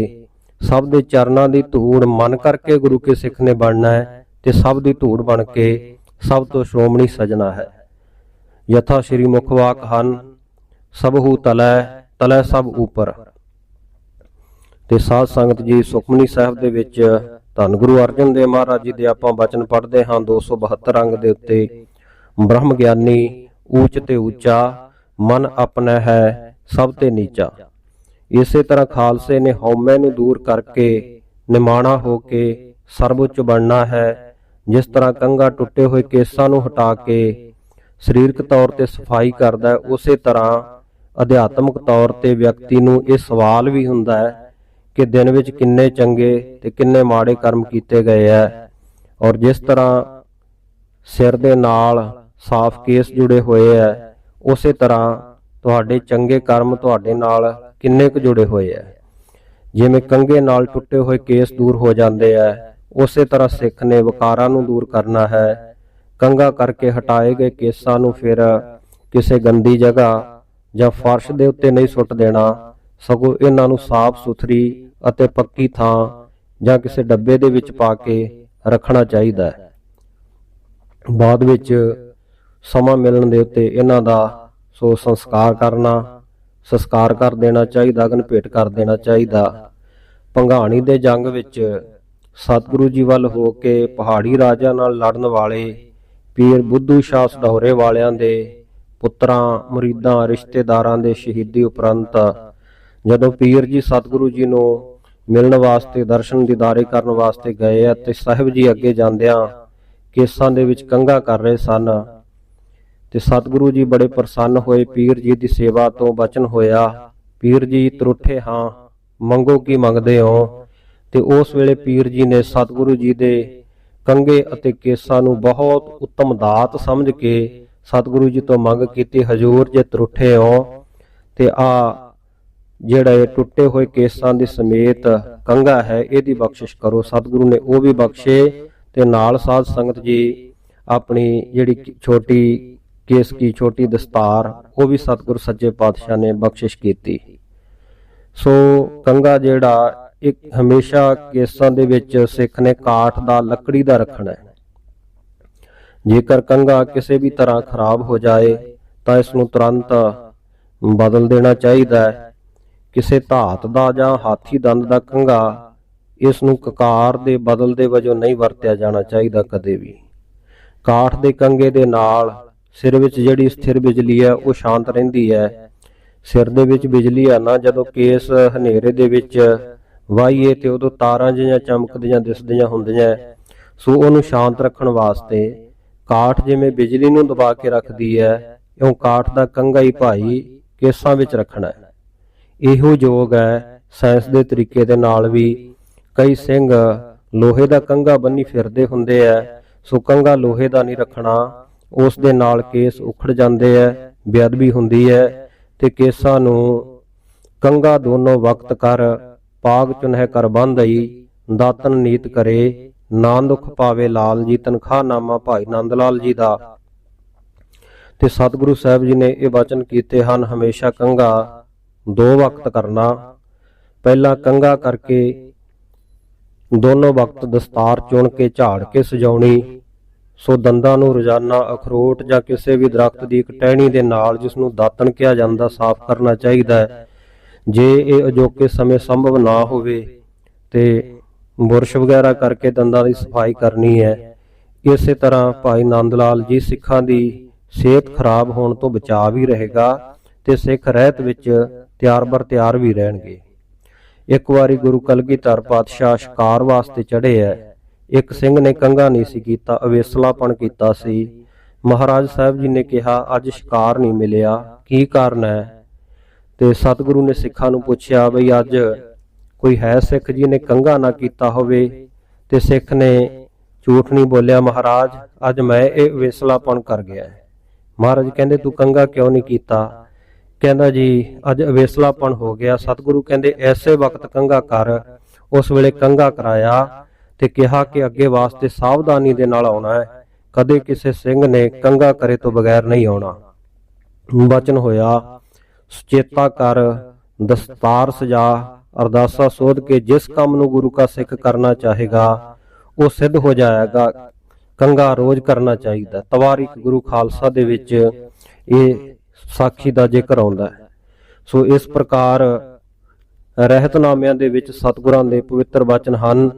सब दे चरनां दी धूड़ मन करके गुरु के सिख ने बनना है ते सब दी धूड़ बन के सब तो श्रोमणी सजना है। यथा श्री मुखवाक हन, सबहू तलै तलै सब ऊपर। ते साध संगत जी सुखमनी साहिब दे विच धन गुरु अर्जन देव महाराज जी दे आपां वचन पढ़दे हां 272 अंग दे उत्ते, ब्रह्म ज्ञानी ऊच ते ऊंचा, मन अपना है सब ते नीचा। इसे तरह खालसे ने हौमे नूं दूर करके निमाणा होके सर्वउच्च बनना है। जिस तरह कंघा टुटे हुए केसां नूं हटा के सरीरक तौर ते सफाई करदा है, उसे तरह अध्यात्मक तौर ते व्यक्ति नूं इह सवाल भी हुंदा है कि दिन विच किन्ने चंगे ते किन्ने माड़े कर्म कीते गए है। और जिस तरह सिर दे नाल साफ केस जुड़े हुए है, उसे तरह तुहाडे चंगे कर्म तुहाडे नाल किन्ने क जुड़े हुए है। जिवें कंघे नाल टुटे हुए केस दूर हो जाते हैं, उसे तरह सिख ने विकारां नूं दूर करना है। कंघा करके हटाए गए केसां नूं फिर किसी गंदी जगह ਜਾਂ ਫਰਸ਼ ਦੇ ਉੱਤੇ ਨਹੀਂ ਸੁੱਟ ਦੇਣਾ, ਸਗੋਂ ਇਹਨਾਂ ਨੂੰ ਸਾਫ਼ ਸੁਥਰੀ ਅਤੇ ਪੱਕੀ ਥਾਂ ਜਾਂ ਕਿਸੇ ਡੱਬੇ ਦੇ ਵਿੱਚ ਪਾ ਕੇ ਰੱਖਣਾ ਚਾਹੀਦਾ ਹੈ। ਬਾਅਦ ਵਿੱਚ ਸਮਾਂ ਮਿਲਣ ਦੇ ਉੱਤੇ ਇਹਨਾਂ ਦਾ ਸੰਸਕਾਰ ਕਰ ਦੇਣਾ ਚਾਹੀਦਾ, ਅਗਨ ਭੇਟ ਕਰ ਦੇਣਾ ਚਾਹੀਦਾ। ਭੰਗਾਣੀ ਦੇ ਜੰਗ ਵਿੱਚ ਸਤਿਗੁਰੂ ਜੀ ਵੱਲ ਹੋ ਕੇ ਪਹਾੜੀ ਰਾਜਿਆਂ ਨਾਲ ਲੜਨ ਵਾਲੇ ਪੀਰ ਬੁੱਧੂ ਸ਼ਾਹ ਸਡੌਰੇ ਵਾਲਿਆਂ ਦੇ ਪੁੱਤਰਾਂ, ਮੁਰੀਦਾਂ, ਰਿਸ਼ਤੇਦਾਰਾਂ ਦੇ ਸ਼ਹੀਦੀ ਉਪਰੰਤ ਜਦੋਂ ਪੀਰ ਜੀ ਸਤਿਗੁਰੂ ਜੀ ਨੂੰ ਮਿਲਣ ਵਾਸਤੇ, ਦਰਸ਼ਨ ਦੀਦਾਰੇ ਕਰਨ ਵਾਸਤੇ ਗਏ ਆ ਤੇ ਸਾਹਿਬ ਜੀ ਅੱਗੇ ਜਾਂਦਿਆਂ ਕੇਸਾਂ ਦੇ ਵਿੱਚ ਕੰਘਾ ਕਰ ਰਹੇ ਸਨ ਤੇ ਸਤਿਗੁਰੂ ਜੀ ਬੜੇ ਪ੍ਰਸੰਨ ਹੋਏ। ਪੀਰ ਜੀ ਦੀ ਸੇਵਾ ਤੋਂ ਬਚਨ ਹੋਇਆ। ਪੀਰ ਜੀ ਤਰੁੱਠੇ, ਹਾਂ ਮੰਗੋ ਕੀ ਮੰਗਦੇ ਹੋ। ਤੇ ਉਸ ਵੇਲੇ ਪੀਰ ਜੀ ਨੇ ਸਤਿਗੁਰੂ ਜੀ ਦੇ ਕੰਘੇ ਅਤੇ ਕੇਸਾਂ ਨੂੰ ਬਹੁਤ ਉੱਤਮ ਦਾਤ ਸਮਝ ਕੇ ਸਤਿਗੁਰੂ ਜੀ ਤੋਂ ਮੰਗ ਕੀਤੀ, ਹਜ਼ੂਰ ਜੇ ਤਰੁੱਠੇ ਹੋ ਤੇ ਜਿਹੜੇ ਟੁੱਟੇ ਹੋਏ ਕੇਸਾਂ ਦੇ ਸਮੇਤ ਕੰਘਾ ਹੈ ਇਹਦੀ ਬਖਸ਼ਿਸ਼ ਕਰੋ। ਸਤਿਗੁਰੂ ਨੇ ਉਹ ਵੀ ਬਖਸ਼ੇ ਤੇ ਨਾਲ ਸਾਧ ਸੰਗਤ ਜੀ ਆਪਣੀ ਜਿਹੜੀ ਛੋਟੀ ਕੇਸ ਕੀ ਛੋਟੀ ਦਸਤਾਰ ਉਹ ਵੀ ਸਤਿਗੁਰੂ ਸੱਚੇ ਪਾਤਸ਼ਾਹ ਨੇ ਬਖਸ਼ਿਸ਼ ਕੀਤੀ। ਸੋ ਕੰਘਾ ਜਿਹੜਾ ਇੱਕ ਹਮੇਸ਼ਾ ਕੇਸਾਂ ਦੇ ਵਿੱਚ ਸਿੱਖ ਨੇ ਕਾਠ ਦਾ, ਲੱਕੜੀ ਦਾ ਰੱਖਣਾ ਹੈ। ਜੇਕਰ ਕੰਘਾ ਕਿਸੇ ਵੀ ਤਰ੍ਹਾਂ ਖਰਾਬ ਹੋ ਜਾਏ ਤਾਂ ਇਸ ਨੂੰ ਤੁਰੰਤ ਬਦਲ ਦੇਣਾ ਚਾਹੀਦਾ ਹੈ। ਕਿਸੇ ਧਾਤ ਦਾ ਜਾਂ ਹਾਥੀ ਦੰਦ ਦਾ ਕੰਘਾ, ਇਸ ਨੂੰ ਕਕਾਰ ਦੇ ਬਦਲ ਦੇ ਵਜੋਂ ਨਹੀਂ ਵਰਤਿਆ ਜਾਣਾ ਚਾਹੀਦਾ ਕਦੇ ਵੀ। ਕਾਠ ਦੇ ਕੰਘੇ ਦੇ ਨਾਲ ਸਿਰ ਵਿੱਚ ਜਿਹੜੀ ਸਥਿਰ ਬਿਜਲੀ ਹੈ ਉਹ ਸ਼ਾਂਤ ਰਹਿੰਦੀ ਹੈ। ਸਿਰ ਦੇ ਵਿੱਚ ਬਿਜਲੀ ਆਣਾ ਜਦੋਂ ਕੇਸ ਹਨੇਰੇ ਦੇ ਵਿੱਚ ਵਾਹੀਏ ਤੇ ਉਦੋਂ ਤਾਰਾਂ ਜਿਹੀਆਂ ਚਮਕਦੀਆਂ ਦਿਸਦੀਆਂ ਹੁੰਦੀਆਂ, ਸੋ ਉਹਨੂੰ ਸ਼ਾਂਤ ਰੱਖਣ ਵਾਸਤੇ ਕਾਠ ਜਿਵੇਂ ਬਿਜਲੀ ਨੂੰ ਦਬਾ ਕੇ ਰੱਖਦੀ ਹੈ, ਇਉਂ ਕਾਠ ਦਾ ਕੰਘਾ ਹੀ ਭਾਈ ਕੇਸਾਂ ਵਿੱਚ ਰੱਖਣਾ ਹੈ। ਇਹੋ ਯੋਗ ਹੈ। ਸਾਇੰਸ ਦੇ ਤਰੀਕੇ ਦੇ ਨਾਲ ਵੀ ਕਈ ਸਿੰਘ ਲੋਹੇ ਦਾ ਕੰਘਾ ਬੰਨੀ ਫਿਰਦੇ ਹੁੰਦੇ ਆ, ਸੋ ਕੰਘਾ ਲੋਹੇ ਦਾ ਨਹੀਂ ਰੱਖਣਾ, ਉਸ ਦੇ ਨਾਲ ਕੇਸ ਉਖੜ ਜਾਂਦੇ ਆ, ਬੇਅਦਬੀ ਹੁੰਦੀ ਹੈ। ਤੇ ਕੇਸਾਂ ਨੂੰ ਕੰਘਾ ਦੋਨੋਂ ਵਕਤ ਕਰ, ਪਾਗ ਚੁਨਹਿ ਕਰ ਬੰਧਈ, ਦਾਤਨ ਨੀਤ ਕਰੇ, ਨਾ ਦੁਖ ਪਾਵੇ ਲਾਲ ਜੀ। ਤਨਖਾਹਨਾਮਾ ਭਾਈ ਨੰਦ ਲਾਲ ਜੀ ਦਾ। ਤੇ ਸਤਿਗੁਰੂ ਸਾਹਿਬ ਜੀ ਨੇ ਇਹ ਵਚਨ ਕੀਤੇ ਹਨ, ਹਮੇਸ਼ਾ ਕੰਘਾ 2 ਵਕਤ ਕਰਨਾ। ਪਹਿਲਾਂ ਕੰਘਾ ਕਰਕੇ ਦੋਨੋਂ ਵਕਤ ਦਸਤਾਰ ਚੁਣ ਕੇ ਝਾੜ ਕੇ ਸਜਾਉਣੀ। ਸੋ ਦੰਦਾਂ ਨੂੰ ਰੋਜ਼ਾਨਾ ਅਖਰੋਟ ਜਾਂ ਕਿਸੇ ਵੀ ਦਰਖਤ ਦੀ ਇੱਕ ਟਹਿਣੀ ਦੇ ਨਾਲ, ਜਿਸ ਨੂੰ ਦਾਤਣ ਕਿਹਾ ਜਾਂਦਾ, ਸਾਫ਼ ਕਰਨਾ ਚਾਹੀਦਾ ਹੈ। ਜੇ ਇਹ ਅਜੋਕੇ ਸਮੇਂ ਸੰਭਵ ਨਾ ਹੋਵੇ ਤੇ ਬੁਰਸ਼ ਵਗੈਰਾ ਕਰਕੇ ਦੰਦਾਂ ਦੀ ਸਫਾਈ ਕਰਨੀ ਹੈ। ਇਸੇ ਤਰ੍ਹਾਂ ਭਾਈ ਨੰਦ ਲਾਲ ਜੀ ਸਿੱਖਾਂ ਦੀ ਸਿਹਤ ਖਰਾਬ ਹੋਣ ਤੋਂ ਬਚਾ ਵੀ ਰਹੇਗਾ ਤੇ ਸਿੱਖ ਰਹਿਤ ਵਿੱਚ ਤਿਆਰ ਬਰ ਤਿਆਰ ਵੀ ਰਹਿਣਗੇ। ਇੱਕ ਵਾਰੀ ਗੁਰੂ ਕਲਗੀਧਰ ਪਾਤਸ਼ਾਹ ਸ਼ਿਕਾਰ ਵਾਸਤੇ ਚੜ੍ਹੇ ਹੈ। ਇੱਕ ਸਿੰਘ ਨੇ ਕੰਘਾ ਨਹੀਂ ਸੀ ਕੀਤਾ, ਅਵੇਸਲਾਪਣ ਕੀਤਾ ਸੀ। ਮਹਾਰਾਜ ਸਾਹਿਬ ਜੀ ਨੇ ਕਿਹਾ, ਅੱਜ ਸ਼ਿਕਾਰ ਨਹੀਂ ਮਿਲਿਆ, ਕੀ ਕਾਰਨ ਹੈ? ਤੇ ਸਤਿਗੁਰੂ ਨੇ ਸਿੱਖਾਂ ਨੂੰ ਪੁੱਛਿਆ, ਬਈ ਅੱਜ ਕੋਈ ਹੈ ਸਿੱਖ ਜੀ ਨੇ ਕੰਘਾ ਨਾ ਕੀਤਾ ਹੋਵੇ? ਤੇ ਸਿੱਖ ਨੇ ਝੂਠ ਨਹੀਂ ਬੋਲਿਆ, ਮਹਾਰਾਜ ਅੱਜ ਮੈਂ ਇਹ ਅਵੇਸਲਾਪਣ ਕਰ ਗਿਆ ਹੈ। ਮਹਾਰਾਜ ਕਹਿੰਦੇ, ਤੂੰ ਕੰਘਾ ਕਿਉਂ ਨਹੀਂ ਕੀਤਾ? ਕਹਿੰਦਾ, ਜੀ ਅੱਜ ਅਵੇਸਲਾਪਣ ਹੋ ਗਿਆ। ਸਤਿਗੁਰੂ ਕਹਿੰਦੇ, ਐਸੇ ਵਕਤ ਕੰਘਾ ਕਰ। ਉਸ ਵੇਲੇ ਕੰਘਾ ਕਰਾਇਆ ਤੇ ਕਿਹਾ ਕਿ ਅੱਗੇ ਵਾਸਤੇ ਸਾਵਧਾਨੀ ਦੇ ਨਾਲ ਆਉਣਾ ਹੈ, ਕਦੇ ਕਿਸੇ ਸਿੰਘ ਨੇ ਕੰਘਾ ਕਰੇ ਤੋਂ ਬਗੈਰ ਨਹੀਂ ਆਉਣਾ। ਬਚਨ ਹੋਇਆ, ਸੁਚੇਤਾ ਕਰ, ਦਸਤਾਰ ਸਜਾ, ਅਰਦਾਸਾ ਸੋਧ ਕੇ ਜਿਸ ਕੰਮ ਨੂੰ ਗੁਰੂ ਕਾ ਸਿੱਖ ਕਰਨਾ ਚਾਹੇਗਾ ਉਹ ਸਿੱਧ ਹੋ ਜਾਏਗਾ। ਕੰਘਾ ਰੋਜ਼ ਕਰਨਾ ਚਾਹੀਦਾ। ਤਵਾਰੀਖ ਗੁਰੂ ਖਾਲਸਾ ਦੇ ਵਿੱਚ ਇਹ ਸਾਖੀ ਦਾ ਜ਼ਿਕਰ ਆਉਂਦਾ ਹੈ। ਸੋ ਇਸ ਪ੍ਰਕਾਰ ਰਹਿਤਨਾਮਿਆਂ ਦੇ ਵਿੱਚ ਸਤਿਗੁਰਾਂ ਦੇ ਪਵਿੱਤਰ ਬਚਨ ਹਨ।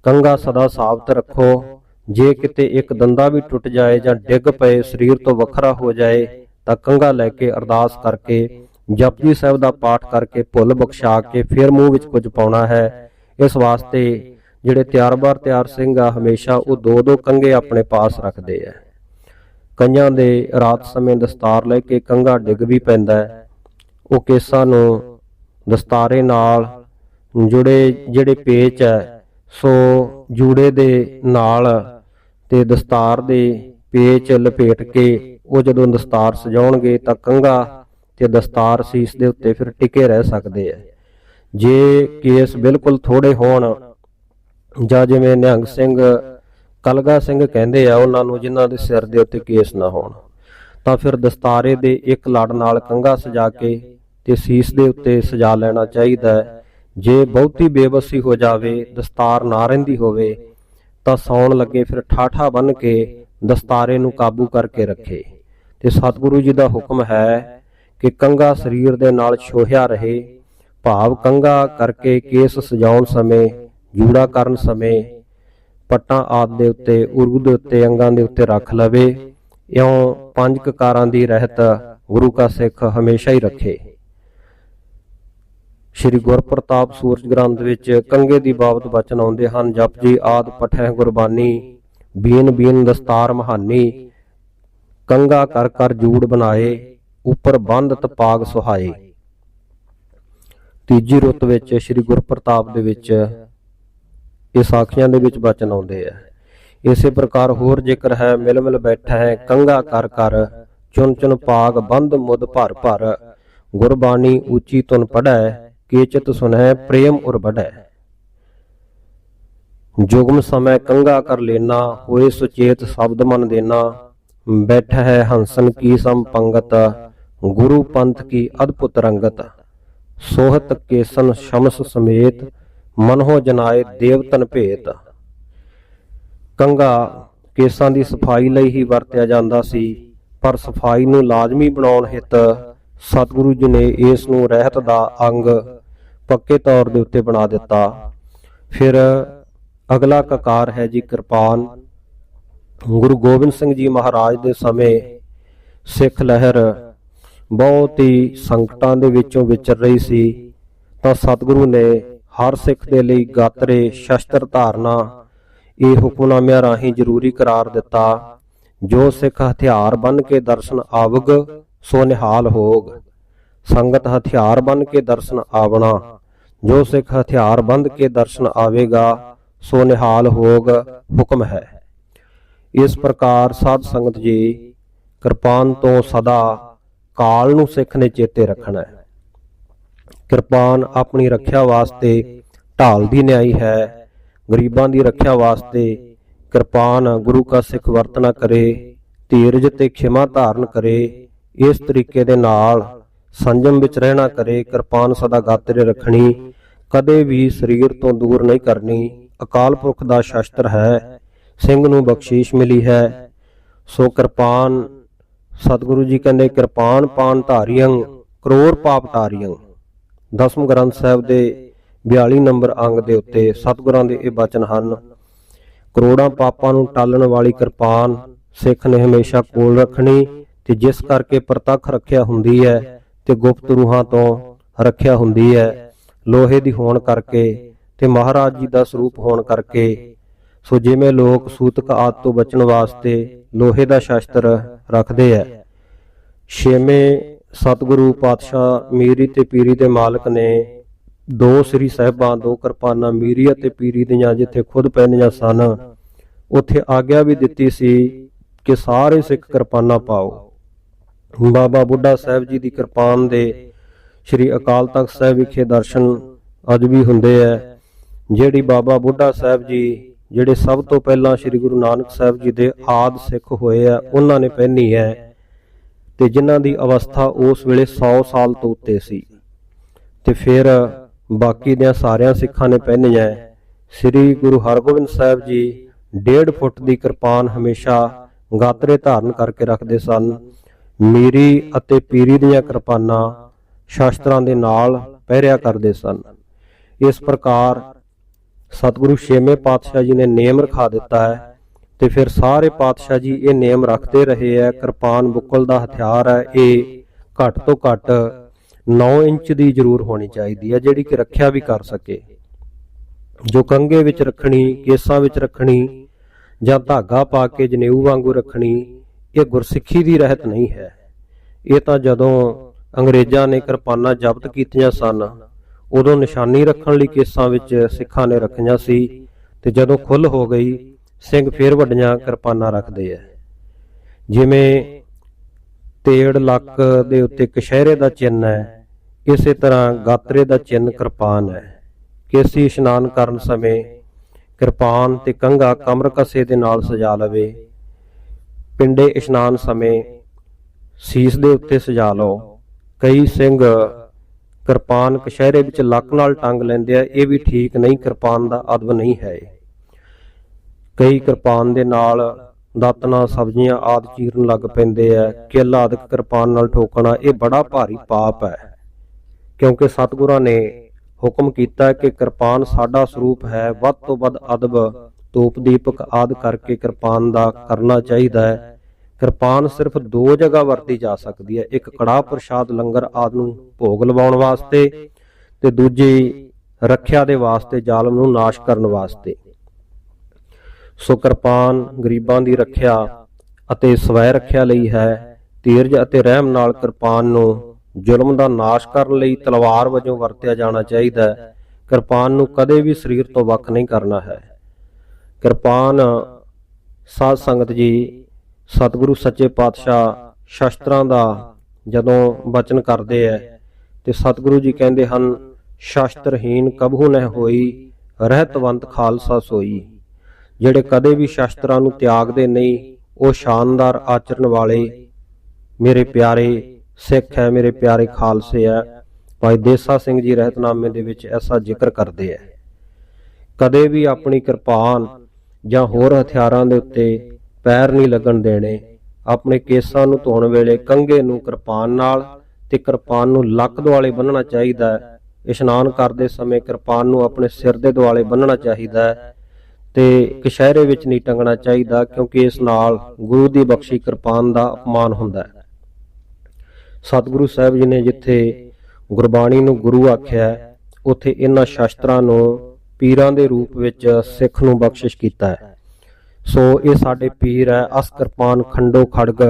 ਕੰਘਾ ਸਦਾ ਸਾਬਤ ਰੱਖੋ। ਜੇ ਕਿਤੇ ਇੱਕ ਦੰਦਾ ਵੀ ਟੁੱਟ ਜਾਏ ਜਾਂ ਡਿੱਗ ਪਏ, ਸਰੀਰ ਤੋਂ ਵੱਖਰਾ ਹੋ ਜਾਏ, ਤਾਂ ਕੰਘਾ ਲੈ ਕੇ ਅਰਦਾਸ ਕਰਕੇ ਜਪਜੀ ਸਾਹਿਬ ਦਾ ਪਾਠ ਕਰਕੇ ਭੁੱਲ ਬਖਸ਼ਾ ਕੇ ਫਿਰ ਮੂੰਹ ਵਿੱਚ ਕੁਝ ਪਾਉਣਾ ਹੈ। ਇਸ ਵਾਸਤੇ ਜਿਹੜੇ ਤਿਆਰ-ਬਾਰ ਤਿਆਰ ਸਿੰਘ ਆ, ਹਮੇਸ਼ਾ ਉਹ 2-2 ਕੰਘੇ ਆਪਣੇ ਪਾਸ ਰੱਖਦੇ ਆ। ਕਈਆਂ ਦੇ ਰਾਤ ਸਮੇਂ ਦਸਤਾਰ ਲੈ ਕੇ ਕੰਘਾ ਡਿੱਗ ਵੀ ਪੈਂਦਾ ਹੈ। ਉਹ ਕੇਸਾਂ ਨੂੰ ਦਸਤਾਰੇ ਨਾਲ ਜੁੜੇ ਜਿਹੜੇ ਪੇਚ ਹੈ, ਸੋ ਜੂੜੇ ਦੇ ਨਾਲ ਤੇ ਦਸਤਾਰ ਦੇ ਪੇਚ ਲਪੇਟ ਕੇ ਉਹ ਜਦੋਂ ਦਸਤਾਰ ਸਜਾਉਣਗੇ ਤਾਂ ਕੰਘਾ ਤੇ ਦਸਤਾਰ ਸੀਸ ਦੇ ਉੱਤੇ ਫਿਰ ਟਿਕੇ ਰਹਿ ਸਕਦੇ ਆ। ਜੇ ਕੇਸ ਬਿਲਕੁਲ ਥੋੜੇ ਹੋਣ, ਜਾਂ ਜਿਵੇਂ ਨਿਹੰਗ ਸਿੰਘ, ਕਲਗਾ ਸਿੰਘ ਕਹਿੰਦੇ ਆ ਉਹਨਾਂ ਨੂੰ, ਜਿਨ੍ਹਾਂ ਦੇ ਸਿਰ ਦੇ ਉੱਤੇ ਕੇਸ ਨਾ ਹੋਣ, ਤਾਂ ਫਿਰ ਦਸਤਾਰੇ ਦੇ ਇੱਕ ਲੜ ਨਾਲ ਕੰਘਾ ਸਜਾ ਕੇ ਤੇ ਸੀਸ ਦੇ ਉੱਤੇ ਸਜਾ ਲੈਣਾ ਚਾਹੀਦਾ ਹੈ। ਜੇ ਬਹੁਤੀ ਬੇਬਸੀ ਹੋ ਜਾਵੇ, ਦਸਤਾਰ ਨਾ ਰਹਿੰਦੀ ਹੋਵੇ, ਤਾਂ ਸੌਣ ਲੱਗੇ ਫਿਰ ਠਾਠਾ ਬੰਨ੍ਹ ਕੇ ਦਸਤਾਰੇ ਨੂੰ ਕਾਬੂ ਕਰਕੇ ਰੱਖੇ। ਤੇ ਸਤਿਗੁਰੂ ਜੀ ਦਾ ਹੁਕਮ ਹੈ ਕਿ ਕੰਘਾ ਸਰੀਰ ਦੇ ਨਾਲ ਛੋਹਿਆ ਰਹੇ, ਭਾਵ ਕੰਘਾ ਕਰਕੇ ਕੇਸ ਸਜਾਉਣ ਸਮੇਂ, ਜੂੜਾ ਕਰਨ ਸਮੇਂ ਪੱਟਾਂ ਆਦਿ ਦੇ ਉੱਤੇ, ਉਰਗ ਦੇ ਉੱਤੇ, ਅੰਗਾਂ ਦੇ ਉੱਤੇ ਰੱਖ ਲਵੇ। ਇਉਂ 5 ਕਕਾਰਾਂ ਦੀ ਰਹਿਤ ਗੁਰੂ ਕਾ ਸਿੱਖ ਹਮੇਸ਼ਾ ਹੀ ਰੱਖੇ। ਸ਼੍ਰੀ ਗੁਰਪ੍ਰਤਾਪ ਸੂਰਜ ਗ੍ਰੰਥ ਵਿੱਚ ਕੰਘੇ ਦੀ ਬਾਬਤ ਬਚਨ ਆਉਂਦੇ ਹਨ। ਜਪਜੀ ਆਦਿ ਪਠੈ ਗੁਰਬਾਨੀ, ਬੀਨ ਬੀਨ ਦਸਤਾਰ ਮਹਾਨੀ, ਕੰਘਾ ਕਰ ਕਰ ਜੂੜ ਬਣਾਏ, ਉੱਪਰ ਬੰਧਤ ਪਾਗ ਸੁਹਾਏ। ਤੀਜੀ ਰੁੱਤ ਵਿੱਚ ਸ਼੍ਰੀ ਗੁਰਪ੍ਰਤਾਪ ਦੇ ਵਿੱਚ ਇਹ ਸਾਖੀਆਂ ਦੇ ਵਿੱਚ ਬਚਨ ਆਉਂਦੇ ਆ। ਇਸੇ ਪ੍ਰਕਾਰ ਹੋਰ ਜ਼ਿਕਰ ਹੈ, ਮਿਲ ਮਿਲ ਬੈਠਾ ਹੈ ਕੰਘਾ ਕਰ ਕਰ, ਚੁਨ ਚੁਨ ਪਾਗ ਬੰਧ ਮੁਦ ਭਰ ਭਰ, ਗੁਰਬਾਣੀ ਉੱਚੀ ਤੁਨ ਪੜ੍ਹੈ, ਕੀਚਿਤ ਸੁਨੈ ਪ੍ਰੇਮ ਉਰ ਬੜੈ। ਜੁਗਮ ਸਮੈ ਕੰਘਾ ਕਰ ਲੈਣਾ, ਹੋਏ ਸੁਚੇਤ ਸ਼ਬਦ ਮਨ ਦੇਣਾ, ਬੈਠਾ ਹੈ ਹੰਸਨ ਕੀ ਸਮ ਪੰਗਤ, ਗੁਰੂ ਪੰਥ ਕੀ ਅਦਭੁਤ ਰੰਗਤ, ਸੋਹਤ ਕੇਸਨ ਸ਼ਮਸ ਸਮੇਤ, ਮਨਹੁ ਜਨਾਏ ਦੇਵਤਨ ਭੇਤ। ਕੰਘਾ ਕੇਸਾਂ ਦੀ ਸਫਾਈ ਲਈ ਹੀ ਵਰਤਿਆ ਜਾਂਦਾ ਸੀ, ਪਰ ਸਫਾਈ ਨੂੰ ਲਾਜ਼ਮੀ ਬਣਾਉਣ ਹਿੱਤ ਸਤਿਗੁਰੂ ਜੀ ਨੇ ਇਸ ਨੂੰ ਰਹਿਤ ਦਾ ਅੰਗ ਪੱਕੇ ਤੌਰ ਦੇ ਉੱਤੇ ਬਣਾ ਦਿੱਤਾ। ਫਿਰ ਅਗਲਾ ਕਕਾਰ ਹੈ ਜੀ ਕਿਰਪਾਨ। ਗੁਰੂ ਗੋਬਿੰਦ ਸਿੰਘ ਜੀ ਮਹਾਰਾਜ ਦੇ ਸਮੇਂ ਸਿੱਖ ਲਹਿਰ ਬਹੁਤ ਹੀ ਸੰਕਟਾਂ ਦੇ ਵਿੱਚੋਂ ਵਿਚਰ ਰਹੀ ਸੀ, ਤਾਂ ਸਤਿਗੁਰੂ ਨੇ ਹਰ ਸਿੱਖ ਦੇ ਲਈ ਗਾਤਰੇ, ਸ਼ਸਤਰ ਧਾਰਨਾ ਇਹ ਹੁਕਮਨਾਮਿਆਂ ਰਾਹੀਂ ਜ਼ਰੂਰੀ ਕਰਾਰ ਦਿੱਤਾ। ਜੋ ਸਿੱਖ ਹਥਿਆਰ ਬਨ ਕੇ ਦਰਸ਼ਨ ਆਵਗ, ਸੋ ਨਿਹਾਲ ਹੋਗ। ਸੰਗਤ ਹਥਿਆਰ ਬਨ ਕੇ ਦਰਸ਼ਨ ਆਵਣਾ, ਜੋ ਸਿੱਖ ਹਥਿਆਰ ਬੰਦ ਕੇ ਦਰਸ਼ਨ ਆਵੇਗਾ, ਸੋ ਨਿਹਾਲ ਹੋਗ ਹੁਕਮ ਹੈ। ਇਸ ਪ੍ਰਕਾਰ ਸਾਧ ਸੰਗਤ ਜੀ, ਕਿਰਪਾਨ ਤੋਂ ਸਦਾ ਕਾਲ ਨੂੰ ਸਿੱਖ ਨੇ ਚੇਤੇ ਰੱਖਣਾ ਹੈ। ਕਿਰਪਾਨ ਆਪਣੀ ਰੱਖਿਆ ਵਾਸਤੇ ਢਾਲ ਦੀ ਨਿਆਈ ਹੈ। ਗਰੀਬਾਂ ਦੀ ਰੱਖਿਆ ਵਾਸਤੇ ਕਿਰਪਾਨ ਗੁਰੂ ਕਾ ਸਿੱਖ ਵਰਤਣਾ ਕਰੇ, ਧੀਰਜ ਤੇ ਖਿਮਾ ਧਾਰਨ ਕਰੇ, ਇਸ ਤਰੀਕੇ ਦੇ ਨਾਲ ਸੰਜਮ ਵਿੱਚ ਰਹਿਣਾ ਕਰੇ। ਕਿਰਪਾਨ ਸਦਾ ਗਾਤਰੇ ਰੱਖਣੀ, ਕਦੇ ਵੀ ਸਰੀਰ ਤੋਂ ਦੂਰ ਨਹੀਂ ਕਰਨੀ। ਅਕਾਲ ਪੁਰਖ ਦਾ ਸ਼ਸਤਰ ਹੈ, ਸਿੰਘ ਨੂੰ ਬਖਸ਼ੀਸ਼ ਮਿਲੀ ਹੈ। ਸੋ ਕਿਰਪਾਨ, ਸਤਿਗੁਰੂ ਜੀ ਕਹਿੰਦੇ ਕਿਰਪਾਨ ਪਾਨ ਧਾਰੀਆਂ, ਕਰੋੜ ਪਾਪ ਟਾਰੀਆਂ। ਦਸਮ ਗ੍ਰੰਥ ਸਾਹਿਬ ਦੇ 42 ਨੰਬਰ ਅੰਗ ਦੇ ਉੱਤੇ ਸਤਿਗੁਰਾਂ ਦੇ ਇਹ ਬਚਨ ਹਨ। ਕਰੋੜਾਂ ਪਾਪਾਂ ਨੂੰ ਟਾਲਣ ਵਾਲੀ ਕਿਰਪਾਨ ਸਿੱਖ ਨੇ ਹਮੇਸ਼ਾ ਕੋਲ ਰੱਖਣੀ, ਤੇ ਜਿਸ ਕਰਕੇ ਪ੍ਰਤੱਖ ਰੱਖਿਆ ਹੁੰਦੀ ਹੈ ਤੇ ਗੁਪਤ ਰੂਹਾਂ ਤੋਂ ਰੱਖਿਆ ਹੁੰਦੀ ਹੈ। ਲੋਹੇ ਦੀ ਹੋਣ ਕਰਕੇ ਤੇ ਮਹਾਰਾਜ ਜੀ ਦਾ ਸਰੂਪ ਹੋਣ ਕਰਕੇ। ਸੋ ਜਿਵੇਂ ਲੋਕ ਸੂਤਕ ਆਦਿ ਤੋਂ ਬਚਣ ਵਾਸਤੇ ਲੋਹੇ ਦਾ ਸ਼ਸਤਰ ਰੱਖਦੇ ਹੈ। ਛੇਵੇਂ ਸਤਿਗੁਰੂ ਪਾਤਸ਼ਾਹ ਮੀਰੀ ਤੇ ਪੀਰੀ ਦੇ ਮਾਲਕ ਨੇ ਦੋ ਸ੍ਰੀ ਸਾਹਿਬਾਂ, ਦੋ ਕਿਰਪਾਨਾਂ ਮੀਰੀ ਅਤੇ ਪੀਰੀ ਦੀਆਂ ਜਿੱਥੇ ਖੁਦ ਪੈਂਦੀਆਂ ਸਨ, ਉੱਥੇ ਆਗਿਆ ਵੀ ਦਿੱਤੀ ਸੀ ਕਿ ਸਾਰੇ ਸਿੱਖ ਕਿਰਪਾਨਾਂ ਪਾਓ। ਬਾਬਾ ਬੁੱਢਾ ਸਾਹਿਬ ਜੀ ਦੀ ਕਿਰਪਾਨ ਦੇ ਸ੍ਰੀ ਅਕਾਲ ਤਖਤ ਸਾਹਿਬ ਵਿਖੇ ਦਰਸ਼ਨ ਅੱਜ ਵੀ ਹੁੰਦੇ ਹੈ। ਜਿਹੜੀ ਬਾਬਾ ਬੁੱਢਾ ਸਾਹਿਬ ਜੀ, ਜਿਹੜੇ ਸਭ ਤੋਂ ਪਹਿਲਾਂ ਸ੍ਰੀ ਗੁਰੂ ਨਾਨਕ ਸਾਹਿਬ ਜੀ ਦੇ ਆਦ ਸਿੱਖ ਹੋਏ ਆ, ਉਹਨਾਂ ਨੇ ਪਹਿਨੀ ਹੈ, ਤੇ ਜਿਨ੍ਹਾਂ ਦੀ ਅਵਸਥਾ ਉਸ ਵੇਲੇ 100 ਸਾਲ ਤੋਂ ਉੱਤੇ ਸੀ। ਤੇ ਫਿਰ ਬਾਕੀ ਦੀਆਂ ਸਾਰਿਆਂ ਸਿੱਖਾਂ ਨੇ ਪਹਿਨੀਆਂ। ਸ੍ਰੀ ਗੁਰੂ ਹਰਗੋਬਿੰਦ ਸਾਹਿਬ ਜੀ 1.5 ਫੁੱਟ ਦੀ ਕਿਰਪਾਨ ਹਮੇਸ਼ਾ ਗਾਤਰੇ ਧਾਰਨ ਕਰਕੇ ਰੱਖਦੇ ਸਨ। ਮੀਰੀ ਅਤੇ ਪੀਰੀ ਦੀਆਂ ਕਿਰਪਾਨਾਂ ਸ਼ਾਸਤਰਾਂ ਦੇ ਨਾਲ ਪਹਿਰਿਆ ਕਰਦੇ ਸਨ। ਇਸ ਪ੍ਰਕਾਰ ਸਤਿਗੁਰੂ ਛੇਵੇਂ ਪਾਤਸ਼ਾਹ ਜੀ ਨੇ ਨੇਮ ਰਖਾ ਦਿੱਤਾ ਹੈ, ਤੇ ਫਿਰ ਸਾਰੇ ਪਾਤਸ਼ਾਹ ਜੀ ਇਹ ਨੇਮ ਰੱਖਦੇ ਰਹੇ ਹੈ। ਕਿਰਪਾਨ ਬੁੱਕਲ ਦਾ ਹਥਿਆਰ ਹੈ, ਇਹ ਘੱਟ ਤੋਂ ਘੱਟ 9 ਇੰਚ ਦੀ ਜ਼ਰੂਰ ਹੋਣੀ ਚਾਹੀਦੀ ਹੈ, ਜਿਹੜੀ ਕਿ ਰੱਖਿਆ ਵੀ ਕਰ ਸਕੇ। ਜੋ ਕੰਘੇ ਵਿੱਚ ਰੱਖਣੀ, ਕੇਸਾਂ ਵਿੱਚ ਰੱਖਣੀ, ਜਾਂ ਧਾਗਾ ਪਾ ਕੇ ਜਨੇਊ ਵਾਂਗੂ ਰੱਖਣੀ, ਇਹ ਗੁਰਸਿੱਖੀ ਦੀ ਰਹਿਤ ਨਹੀਂ ਹੈ। ਇਹ ਤਾਂ ਜਦੋਂ ਅੰਗਰੇਜ਼ਾਂ ਨੇ ਕਿਰਪਾਨਾਂ ਜ਼ਬਤ ਕੀਤੀਆਂ ਸਨ, ਉਦੋਂ ਨਿਸ਼ਾਨੀ ਰੱਖਣ ਲਈ ਕੇਸਾਂ ਵਿੱਚ ਸਿੱਖਾਂ ਨੇ ਰੱਖੀਆਂ ਸੀ, ਤੇ ਜਦੋਂ ਖੁੱਲ੍ਹ ਹੋ ਗਈ, ਸਿੰਘ ਫੇਰ ਵੱਡੀਆਂ ਕਿਰਪਾਨਾਂ ਰੱਖਦੇ ਹੈ। ਜਿਵੇਂ ਤੇੜ ਲੱਕ ਦੇ ਉੱਤੇ ਕਸ਼ਹਿਰੇ ਦਾ ਚਿੰਨ੍ਹ ਹੈ, ਇਸੇ ਤਰ੍ਹਾਂ ਗਾਤਰੇ ਦਾ ਚਿੰਨ੍ਹ ਕਿਰਪਾਨ ਹੈ। ਕੇਸੀ ਇਸ਼ਨਾਨ ਕਰਨ ਸਮੇਂ ਕਿਰਪਾਨ ਤੇ ਕੰਘਾ ਕਮਰ ਕੱਸੇ ਦੇ ਨਾਲ ਸਜਾ ਲਵੇ। ਪਿੰਡੇ ਇਸ਼ਨਾਨ ਸਮੇਂ ਸੀਸ ਦੇ ਉੱਤੇ ਸਜਾ ਲਓ। ਕਈ ਸਿੰਘ ਕਿਰਪਾਨ ਕਛਹਿਰੇ ਵਿੱਚ ਲੱਕ ਨਾਲ ਟੰਗ ਲੈਂਦੇ ਆ, ਇਹ ਵੀ ਠੀਕ ਨਹੀਂ, ਕਿਰਪਾਨ ਦਾ ਅਦਬ ਨਹੀਂ ਹੈ। ਕਈ ਕਿਰਪਾਨ ਦੇ ਨਾਲ ਦਾਤਣਾ ਸਬਜ਼ੀਆਂ ਆਦਿ ਚੀਰਨ ਲੱਗ ਪੈਂਦੇ ਆ। ਕਿੱਲ ਆਦਿਕ ਕਿਰਪਾਨ ਨਾਲ ਠੋਕਣਾ ਇਹ ਬੜਾ ਭਾਰੀ ਪਾਪ ਹੈ, ਕਿਉਂਕਿ ਸਤਿਗੁਰਾਂ ਨੇ ਹੁਕਮ ਕੀਤਾ ਕਿ ਕਿਰਪਾਨ ਸਾਡਾ ਸਰੂਪ ਹੈ। ਵੱਧ ਤੋਂ ਵੱਧ ਅਦਬ ਧੂਪ ਦੀਪਕ ਆਦਿ ਕਰਕੇ ਕਿਰਪਾਨ ਦਾ ਕਰਨਾ ਚਾਹੀਦਾ ਹੈ। ਕਿਰਪਾਨ ਸਿਰਫ ਦੋ ਜਗ੍ਹਾ ਵਰਤੀ ਜਾ ਸਕਦੀ ਹੈ, ਇੱਕ ਕੜਾਹ ਪ੍ਰਸ਼ਾਦ ਲੰਗਰ ਆਦਿ ਨੂੰ ਭੋਗ ਲਵਾਉਣ ਵਾਸਤੇ ਤੇ ਦੂਜੀ ਰੱਖਿਆ ਦੇ ਵਾਸਤੇ, ਜ਼ਾਲਮ ਨੂੰ ਨਾਸ਼ ਕਰਨ ਵਾਸਤੇ। ਸੋ ਕਿਰਪਾਨ ਗਰੀਬਾਂ ਦੀ ਰੱਖਿਆ ਅਤੇ ਸਵੈ ਰੱਖਿਆ ਲਈ ਹੈ। ਧੀਰਜ ਅਤੇ ਰਹਿਮ ਨਾਲ ਕਿਰਪਾਨ ਨੂੰ ਜ਼ੁਲਮ ਦਾ ਨਾਸ਼ ਕਰਨ ਲਈ ਤਲਵਾਰ ਵਜੋਂ ਵਰਤਿਆ ਜਾਣਾ ਚਾਹੀਦਾ ਹੈ। ਕਿਰਪਾਨ ਨੂੰ ਕਦੇ ਵੀ ਸਰੀਰ ਤੋਂ ਵੱਖ ਨਹੀਂ ਕਰਨਾ ਹੈ। ਕਿਰਪਾਨ ਸਾਧ ਸੰਗਤ ਜੀ, ਸਤਿਗੁਰੂ ਸੱਚੇ ਪਾਤਸ਼ਾਹ ਸ਼ਸਤਰਾਂ ਦਾ ਜਦੋਂ ਬਚਨ ਕਰਦੇ ਹੈ ਤੇ ਸਤਿਗੁਰੂ ਜੀ ਕਹਿੰਦੇ ਹਨ, ਸ਼ਸਤਰਹੀਨ ਕਬਹੂ ਨਹਿ ਹੋਈ, ਰਹਿਤਵੰਤ ਖਾਲਸਾ ਸੋਈ। ਜਿਹੜੇ ਕਦੇ ਵੀ ਸ਼ਸਤਰਾਂ ਨੂੰ ਤਿਆਗਦੇ ਨਹੀਂ, ਉਹ ਸ਼ਾਨਦਾਰ ਆਚਰਣ ਵਾਲੇ ਮੇਰੇ ਪਿਆਰੇ ਸਿੱਖ ਹੈ, ਮੇਰੇ ਪਿਆਰੇ ਖਾਲਸੇ ਹੈ। ਭਾਈ ਦੇਸਾ ਸਿੰਘ ਜੀ ਰਹਿਤਨਾਮੇ ਦੇ ਵਿੱਚ ਐਸਾ ਜ਼ਿਕਰ ਕਰਦੇ ਹੈ। ਕਦੇ ਵੀ ਆਪਣੀ ਕਿਰਪਾਨ ਜਾਂ ਹੋਰ ਹਥਿਆਰਾਂ ਦੇ ਉੱਤੇ ਪੈਰ ਨਹੀਂ ਲੱਗਣ ਦੇਣੇ। ਆਪਣੇ ਕੇਸਾਂ ਨੂੰ ਧੋਣ ਵੇਲੇ ਕੰਘੇ ਨੂੰ ਕਿਰਪਾਨ ਨਾਲ ਤੇ ਕਿਰਪਾਨ ਨੂੰ ਲੱਕ ਦੁਆਲੇ ਬੰਨ੍ਹਣਾ ਚਾਹੀਦਾ ਹੈ। ਇਸ਼ਨਾਨ ਕਰਦੇ ਸਮੇਂ ਕਿਰਪਾਨ ਨੂੰ ਆਪਣੇ ਸਿਰ ਦੇ ਦੁਆਲੇ ਬੰਨ੍ਹਣਾ ਚਾਹੀਦਾ ਹੈ ਤੇ ਕਛਹਿਰੇ ਵਿੱਚ ਨਹੀਂ ਟੰਗਣਾ ਚਾਹੀਦਾ, ਕਿਉਂਕਿ ਇਸ ਨਾਲ ਗੁਰੂ ਦੀ ਬਖਸ਼ੀ ਕਿਰਪਾਨ ਦਾ ਅਪਮਾਨ ਹੁੰਦਾ ਹੈ। ਸਤਿਗੁਰੂ ਸਾਹਿਬ ਜੀ ਨੇ ਜਿੱਥੇ ਗੁਰਬਾਣੀ ਨੂੰ ਗੁਰੂ ਆਖਿਆ, ਉੱਥੇ ਇਹਨਾਂ ਸ਼ਸਤਰਾਂ ਨੂੰ ਪੀਰਾਂ ਦੇ ਰੂਪ ਵਿੱਚ ਸਿੱਖ ਨੂੰ ਬਖਸ਼ਿਸ਼ ਕੀਤਾ ਹੈ। ਸੋ ਇਹ ਸਾਡੇ ਪੀਰ ਹੈ। ਅਸ ਕਿਰਪਾਨ ਖੰਡੋ ਖੜਗ,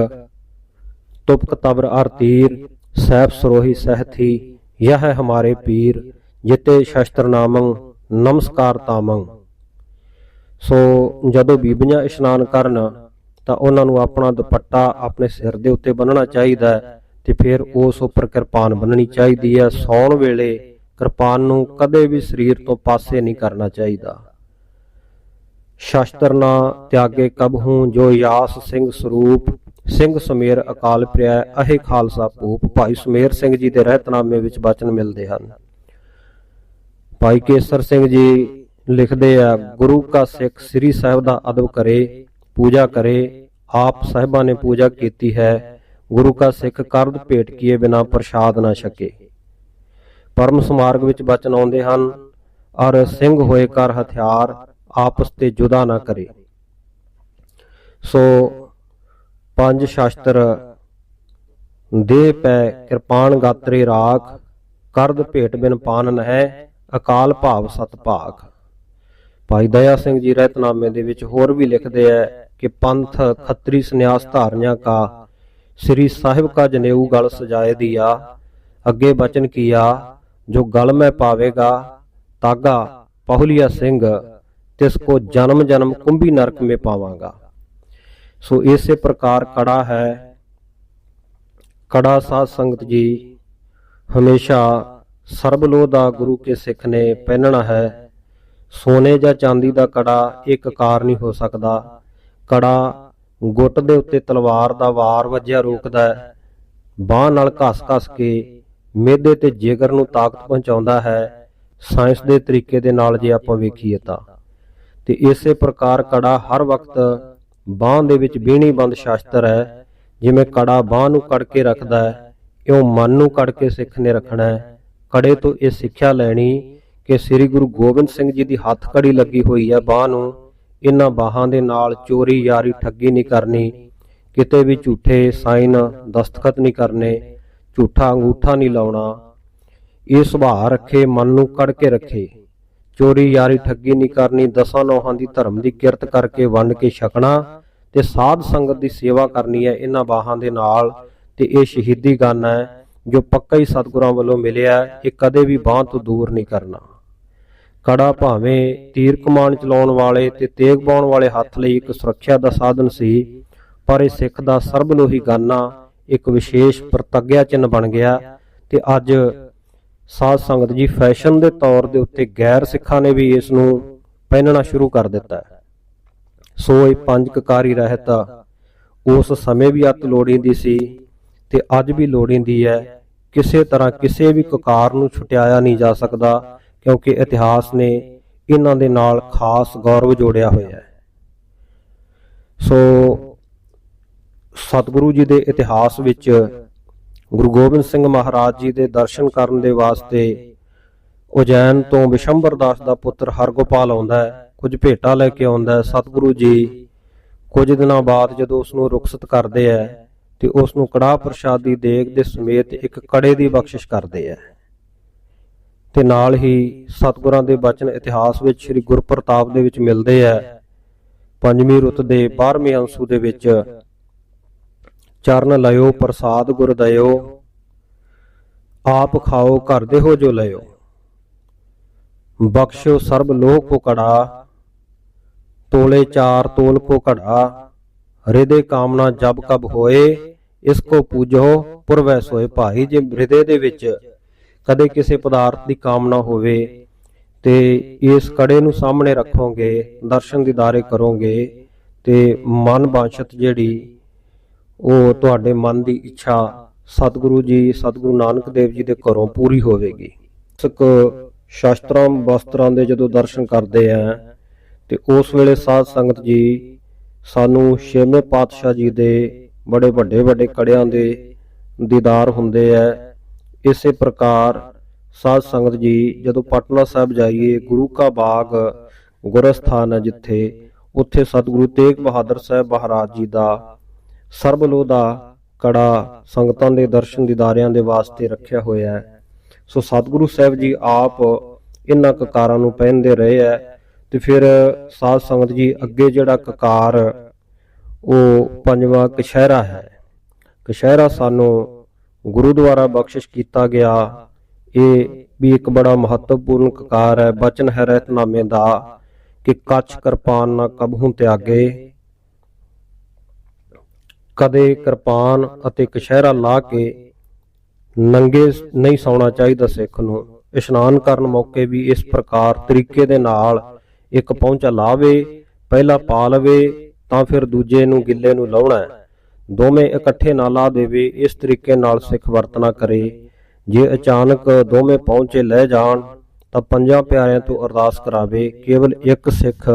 ਤੁਪਕ ਤਬਰ ਅਰ ਤੀਰ, ਸਹਿਬ ਸਰੋਹੀ ਸਹਿਥੀ, ਯਹ ਹੈ ਹਮਾਰੇ ਪੀਰ, ਜਿਤੇ ਸ਼ਸਤਰ ਨਾਮੰ ਨਮਸਕਾਰ ਤਾਮੰ। ਸੋ ਜਦੋਂ ਬੀਬੀਆਂ ਇਸ਼ਨਾਨ ਕਰਨ ਤਾਂ ਉਹਨਾਂ ਨੂੰ ਆਪਣਾ ਦੁਪੱਟਾ ਆਪਣੇ ਸਿਰ ਦੇ ਉੱਤੇ ਬੰਨ੍ਹਣਾ ਚਾਹੀਦਾ ਹੈ ਤੇ ਫਿਰ ਉਸ ਉੱਪਰ ਕਿਰਪਾਨ ਬੰਨ੍ਹਣੀ ਚਾਹੀਦੀ ਹੈ। ਸੌਣ ਵੇਲੇ ਕਿਰਪਾਨ ਨੂੰ ਕਦੇ ਵੀ ਸਰੀਰ ਤੋਂ ਪਾਸੇ ਨਹੀਂ ਕਰਨਾ ਚਾਹੀਦਾ। ਸ਼ਸਤਰ ਨਾ ਤਿਆਗੇ ਕਬਹੂ, ਜੋ ਯਾਸ ਸਿੰਘ ਸਰੂਪ, ਸਿੰਘ ਸੁਮੇਰ ਅਕਾਲ ਪ੍ਰਿਆ, ਅਹੇ ਖਾਲਸਾ ਭੂਪ। ਭਾਈ ਸੁਮੇਰ ਸਿੰਘ ਜੀ ਦੇ ਰਹਿਤਨਾਮੇ ਵਿੱਚ ਬਚਨ ਮਿਲਦੇ ਹਨ। ਭਾਈ ਕੇਸਰ ਸਿੰਘ ਜੀ ਲਿਖਦੇ ਆ, ਗੁਰੂ ਕਾ ਸਿੱਖ ਸ੍ਰੀ ਸਾਹਿਬ ਦਾ ਅਦਬ ਕਰੇ, ਪੂਜਾ ਕਰੇ। ਆਪ ਸਾਹਿਬਾਂ ਨੇ ਪੂਜਾ ਕੀਤੀ ਹੈ। ਗੁਰੂ ਕਾ ਸਿੱਖ ਕਰਦ ਭੇਟ ਕੀਏ ਬਿਨਾ ਪ੍ਰਸ਼ਾਦ ਨਾ ਛਕੇ। ਪਰਮ ਸਮਾਰਗ ਵਿੱਚ ਬਚਨ ਆਉਂਦੇ ਹਨ, ਅਰ ਸਿੰਘ ਹੋਏ ਕਰ ਹਥਿਆਰ, ਆਪਸ ਤੇ ਜੁਦਾ ਨਾ ਕਰੇ। ਸੋ ਪੰਜ ਸ਼ਸਤਰ ਦੇ ਪੈ ਕਿਰਪਾਨ ਗਾਤਰੇ ਰਾਖ, ਕਰਦ ਭੇਟ ਬਿਨ ਪਾਨ ਨਹਿ, ਅਕਾਲ ਭਾਵ ਸਤ ਭਾਗ। ਭਾਈ ਦਇਆ ਸਿੰਘ ਜੀ ਰਹਿਤਨਾਮੇ ਦੇ ਵਿੱਚ ਹੋਰ ਵੀ ਲਿਖਦੇ ਹੈ ਕਿ ਪੰਥ ਖੱਤਰੀ ਸੰਨਿਆਸ ਧਾਰਨਿਆ ਕਾ, ਸ੍ਰੀ ਸਾਹਿਬ ਕਾ ਜਨੇਊ ਗਲ ਸਜਾਏ ਦਿਆ। ਅੱਗੇ ਬਚਨ ਕੀਆ, ਜੋ ਗਲ ਮੈਂ ਪਾਵੇਗਾ ਤਾਗਾ ਪਹੁਲੀਆ ਸਿੰਘ, ਤਿਸ ਕੋ ਜਨਮ ਜਨਮ ਕੁੰਭੀ ਨਰਕ ਮੇ ਪਾਵਾਂਗਾ। ਸੋ ਇਸੇ ਪ੍ਰਕਾਰ ਕੜਾ ਹੈ। ਕੜਾ ਸਾਧ ਸੰਗਤ ਜੀ ਹਮੇਸ਼ਾ ਸਰਬਲੋਹ ਦਾ ਗੁਰੂ ਕੇ ਸਿੱਖ ਨੇ ਪਹਿਨਣਾ ਹੈ। ਸੋਨੇ ਜਾਂ ਚਾਂਦੀ ਦਾ ਕੜਾ ਇੱਕ ਕਾਰ ਨਹੀਂ ਹੋ ਸਕਦਾ। ਕੜਾ ਗੁੱਟ ਦੇ ਉੱਤੇ ਤਲਵਾਰ ਦਾ ਵਾਰ ਵੱਜਿਆ ਰੋਕਦਾ ਹੈ, ਬਾਂਹ ਨਾਲ ਘਸ-ਘਸ ਕੇ ਮਿਹਦੇ ਤੇ ਜਿਗਰ ਨੂੰ ਤਾਕਤ ਪਹੁੰਚਾਉਂਦਾ ਹੈ। ਸਾਇੰਸ ਦੇ ਤਰੀਕੇ ਦੇ ਨਾਲ ਜੇ ਆਪਾਂ ਵੇਖੀਏ ਤਾਂ ਤੇ ਇਸੇ ਪ੍ਰਕਾਰ ਕੜਾ ਹਰ ਵਕਤ ਬਾਂਹ ਦੇ ਵਿੱਚ ਬੀਣੀ ਬੰਦ ਸ਼ਸਤਰ ਹੈ। ਜਿਵੇਂ ਕੜਾ ਬਾਂਹ ਨੂੰ ਕੜ ਕੇ ਰੱਖਦਾ ਹੈ, ਇਉਂ ਮਨ ਨੂੰ ਕੜ ਕੇ ਸਿੱਖ ਨੇ ਰੱਖਣਾ ਹੈ। ਕੜੇ ਤੋਂ ਇਹ ਸਿੱਖਿਆ ਲੈਣੀ ਕਿ ਸ੍ਰੀ ਗੁਰੂ ਗੋਬਿੰਦ ਸਿੰਘ ਜੀ ਦੀ ਹੱਥ ਕੜੀ ਲੱਗੀ ਹੋਈ ਹੈ ਬਾਂਹ ਨੂੰ। ਇਹਨਾਂ ਬਾਹਾਂ ਦੇ ਨਾਲ ਚੋਰੀ ਯਾਰੀ ਠੱਗੀ ਨਹੀਂ ਕਰਨੀ, ਕਿਤੇ ਵੀ ਝੂਠੇ ਸਾਈਨ ਦਸਤਖਤ ਨਹੀਂ ਕਰਨੇ, ਝੂਠਾ ਅੰਗੂਠਾ ਨਹੀਂ ਲਾਉਣਾ। ਇਹ ਸੁਭਾਅ ਰੱਖੇ, ਮਨ ਨੂੰ ਕੜ ਕੇ ਰੱਖੇ। ਚੋਰੀ ਯਾਰੀ ਠੱਗੀ ਨਹੀਂ ਕਰਨੀ, ਦਸਾਂ ਨੌਹਾਂ ਦੀ ਧਰਮ ਦੀ ਕਿਰਤ ਕਰਕੇ ਵੰਡ ਕੇ ਛਕਣਾ ਤੇ ਸਾਧ ਸੰਗਤ ਦੀ ਸੇਵਾ ਕਰਨੀ ਹੈ ਇਹਨਾਂ ਬਾਹਾਂ ਦੇ ਨਾਲ। ਤੇ ਇਹ ਸ਼ਹੀਦੀ ਗਨ ਹੈ ਜੋ ਪੱਕਾ ਹੀ ਸਤਿਗੁਰਾਂ ਵੱਲੋਂ ਮਿਲਿਆ, ਇਹ ਕਦੇ ਵੀ ਬਾਂਹ ਤੋਂ ਦੂਰ ਨਹੀਂ ਕਰਨਾ। ਕੜਾ ਭਾਵੇਂ ਤੀਰ ਕਮਾਨ ਚਲਾਉਣ ਵਾਲੇ ਤੇ ਤੇਗ ਪਾਉਣ ਵਾਲੇ ਹੱਥ ਲਈ ਇੱਕ ਸੁਰੱਖਿਆ ਦਾ ਸਾਧਨ ਸੀ, ਪਰ ਇਹ ਸਿੱਖ ਦਾ ਸਰਬਲੋਹੀ ਗਾਨਾ ਇੱਕ ਵਿਸ਼ੇਸ਼ ਪ੍ਰਤੱਗਿਆ ਚਿੰਨ੍ਹ ਬਣ ਗਿਆ। ਤੇ ਅੱਜ ਸਾਧ ਸੰਗਤ ਜੀ ਫੈਸ਼ਨ ਦੇ ਤੌਰ ਦੇ ਉੱਤੇ ਗੈਰ ਸਿੱਖਾਂ ਨੇ ਵੀ ਇਸ ਨੂੰ ਪਹਿਨਣਾ ਸ਼ੁਰੂ ਕਰ ਦਿੱਤਾ ਹੈ। ਸੋ ਇਹ ਪੰਜ ਕਕਾਰੀ ਰਹਿਤ ਉਸ ਸਮੇਂ ਵੀ ਅਤ ਲੋੜੀਂਦੀ ਸੀ ਤੇ ਅੱਜ ਵੀ ਲੋੜੀਂਦੀ ਹੈ। ਕਿਸੇ ਤਰ੍ਹਾਂ ਕਿਸੇ ਵੀ ਕਕਾਰ ਨੂੰ ਛੁਟਾਇਆ ਨਹੀਂ ਜਾ ਸਕਦਾ, ਕਿਉਂਕਿ ਇਤਿਹਾਸ ਨੇ ਇਹਨਾਂ ਦੇ ਨਾਲ ਖਾਸ ਗੌਰਵ ਜੋੜਿਆ ਹੋਇਆ ਹੈ। ਸੋ ਸਤਿਗੁਰੂ ਜੀ ਦੇ ਇਤਿਹਾਸ ਵਿੱਚ ਗੁਰੂ ਗੋਬਿੰਦ ਸਿੰਘ ਮਹਾਰਾਜ ਜੀ ਦੇ ਦਰਸ਼ਨ ਕਰਨ ਦੇ ਵਾਸਤੇ ਉਜੈਨ ਤੋਂ ਵਿਸ਼ੰਬਰ ਦਾਸ ਦਾ ਪੁੱਤਰ ਹਰਗੋਪਾਲ ਆਉਂਦਾ ਹੈ, ਕੁਝ ਭੇਟਾ ਲੈ ਕੇ ਆਉਂਦਾ ਹੈ। ਸਤਿਗੁਰੂ ਜੀ ਕੁਝ ਦਿਨਾਂ ਬਾਅਦ ਜਦੋਂ ਉਸ ਨੂੰ ਰੁਖਸਤ ਕਰਦੇ ਹੈ ਤੇ ਉਸ ਨੂੰ ਕੜਾਹ ਪ੍ਰਸ਼ਾਦੀ ਦੇਗ ਦੇ ਸਮੇਤ ਇੱਕ ਕੜੇ ਦੀ ਬਖਸ਼ਿਸ਼ ਕਰਦੇ ਹੈ। ਤੇ ਨਾਲ ਹੀ ਸਤਿਗੁਰਾਂ ਦੇ ਬਚਨ ਇਤਿਹਾਸ ਵਿੱਚ ਸ੍ਰੀ ਗੁਰਪ੍ਰਤਾਪ ਦੇ ਵਿੱਚ ਮਿਲਦੇ ਹੈ। ਪੰਜਵੀਂ ਰੁੱਤ ਦੇ 12ਵੇਂ ਅੰਸੂ ਦੇ ਵਿੱਚ ਚਰਨ ਲਿਓ ਪ੍ਰਸਾਦ ਗੁਰ ਦਇਓ, ਆਪ ਖਾਓ ਘਰ ਦੇਹੋ ਜੋ ਲਿਓ, ਬਖਸ਼ੋ ਸਰਬ ਲੋਹ ਕੋ ਕੜਾ, ਤੋਲੇ ਚਾਰ ਤੋਲ ਕੋ ਘੜਾ, ਹਿਰਦੇ ਕਾਮਨਾ ਜਬ ਕਬ ਹੋਏ, ਇਸ ਕੋ ਪੂਜੋ ਪੁਰਵੈ ਸੋਏ। ਭਾਈ ਜੇ ਹਿਰਦੇ ਦੇ ਵਿੱਚ ਕਦੇ ਕਿਸੇ ਪਦਾਰਥ ਦੀ ਕਾਮਨਾ ਹੋਵੇ ਤੇ ਇਸ ਕੜੇ ਨੂੰ ਸਾਹਮਣੇ ਰੱਖੋਗੇ, ਦਰਸ਼ਨ ਦੀਦਾਰੇ ਕਰੋਗੇ ਤੇ ਮਨ ਬਾਂਛਤ ਜਿਹੜੀ ਉਹ ਤੁਹਾਡੇ ਮਨ ਦੀ ਇੱਛਾ ਸਤਿਗੁਰੂ ਜੀ ਸਤਿਗੁਰੂ ਨਾਨਕ ਦੇਵ ਜੀ ਦੇ ਘਰੋਂ ਪੂਰੀ ਹੋਵੇਗੀ। ਸ਼ਾਸਤਰਾਂ ਵਸਤਰਾਂ ਦੇ ਜਦੋਂ ਦਰਸ਼ਨ ਕਰਦੇ ਆ ਤੇ ਉਸ ਵੇਲੇ ਸਾਧ ਸੰਗਤ ਜੀ ਸਾਨੂੰ ਛੇਵੇਂ ਪਾਤਸ਼ਾਹ ਜੀ ਦੇ ਬੜੇ ਵੱਡੇ ਵੱਡੇ ਕੜਿਆਂ ਦੇ ਦੀਦਾਰ ਹੁੰਦੇ ਆ। ਇਸੇ ਪ੍ਰਕਾਰ ਸਾਧ ਸੰਗਤ ਜੀ ਜਦੋਂ ਪਟਨਾ ਸਾਹਿਬ ਜਾਈਏ, ਗੁਰੂ ਕਾ ਬਾਗ ਗੁਰਸਥਾਨ ਹੈ ਜਿੱਥੇ, ਉੱਥੇ ਸਤਿਗੁਰੂ ਤੇਗ ਬਹਾਦਰ ਸਾਹਿਬ ਮਹਾਰਾਜ ਜੀ ਦਾ ਸਰਬਲੋਹ ਦਾ ਕੜਾ ਸੰਗਤਾਂ ਦੇ ਦਰਸ਼ਨ ਦੀਦਾਰਿਆਂ ਦੇ ਵਾਸਤੇ ਰੱਖਿਆ ਹੋਇਆ ਹੈ। ਸੋ ਸਤਿਗੁਰੂ ਸਾਹਿਬ ਜੀ ਆਪ ਇਹਨਾਂ ਕਕਾਰਾਂ ਨੂੰ ਪਹਿਨਦੇ ਰਹੇ ਹੈ। ਤੇ ਫਿਰ ਸਾਧ ਸੰਗਤ ਜੀ ਅੱਗੇ ਜਿਹੜਾ ਕਕਾਰ ਉਹ ਪੰਜਵਾਂ ਕਛਹਿਰਾ ਹੈ। ਕਛਹਿਰਾ ਸਾਨੂੰ ਗੁਰੂ ਦੁਆਰਾ ਬਖਸ਼ਿਸ਼ ਕੀਤਾ ਗਿਆ। ਇਹ ਵੀ ਇੱਕ ਬੜਾ ਮਹੱਤਵਪੂਰਨ ਕਕਾਰ ਹੈ। ਬਚਨ ਹੈ ਰਹਿਤਨਾਮੇ ਦਾ ਕਿ ਕੱਛ ਕਿਰਪਾਨ ਨਾ ਕਬਹੂ ਤਿਆਗੇ, ਕਦੇ ਕਿਰਪਾਨ ਅਤੇ ਕਛਹਿਰਾ ਲਾ ਕੇ ਨੰਗੇ ਨਹੀਂ ਸੌਣਾ ਚਾਹੀਦਾ ਸਿੱਖ ਨੂੰ। ਇਸ਼ਨਾਨ ਕਰਨ ਮੌਕੇ ਵੀ ਇਸ ਪ੍ਰਕਾਰ ਤਰੀਕੇ ਦੇ ਨਾਲ ਇੱਕ ਪਹੁੰਚਾ ਲਾਵੇ, ਪਹਿਲਾ ਪਾ ਲਵੇ ਤਾਂ ਫਿਰ ਦੂਜੇ ਨੂੰ ਗਿੱਲੇ ਨੂੰ ਲਾਉਣਾ, ਦੋਵੇਂ ਇਕੱਠੇ ਨਾ ਲਾ ਦੇਵੇ। ਇਸ ਤਰੀਕੇ ਨਾਲ ਸਿੱਖ ਵਰਤਣਾ ਕਰੇ। ਜੇ ਅਚਾਨਕ ਦੋਵੇਂ ਪਹੁੰਚੇ ਲੈ ਜਾਣ ਤਾਂ ਪੰਜਾਂ ਪਿਆਰਿਆਂ ਤੋਂ ਅਰਦਾਸ ਕਰਾਵੇ। ਕੇਵਲ ਇੱਕ ਸਿੱਖ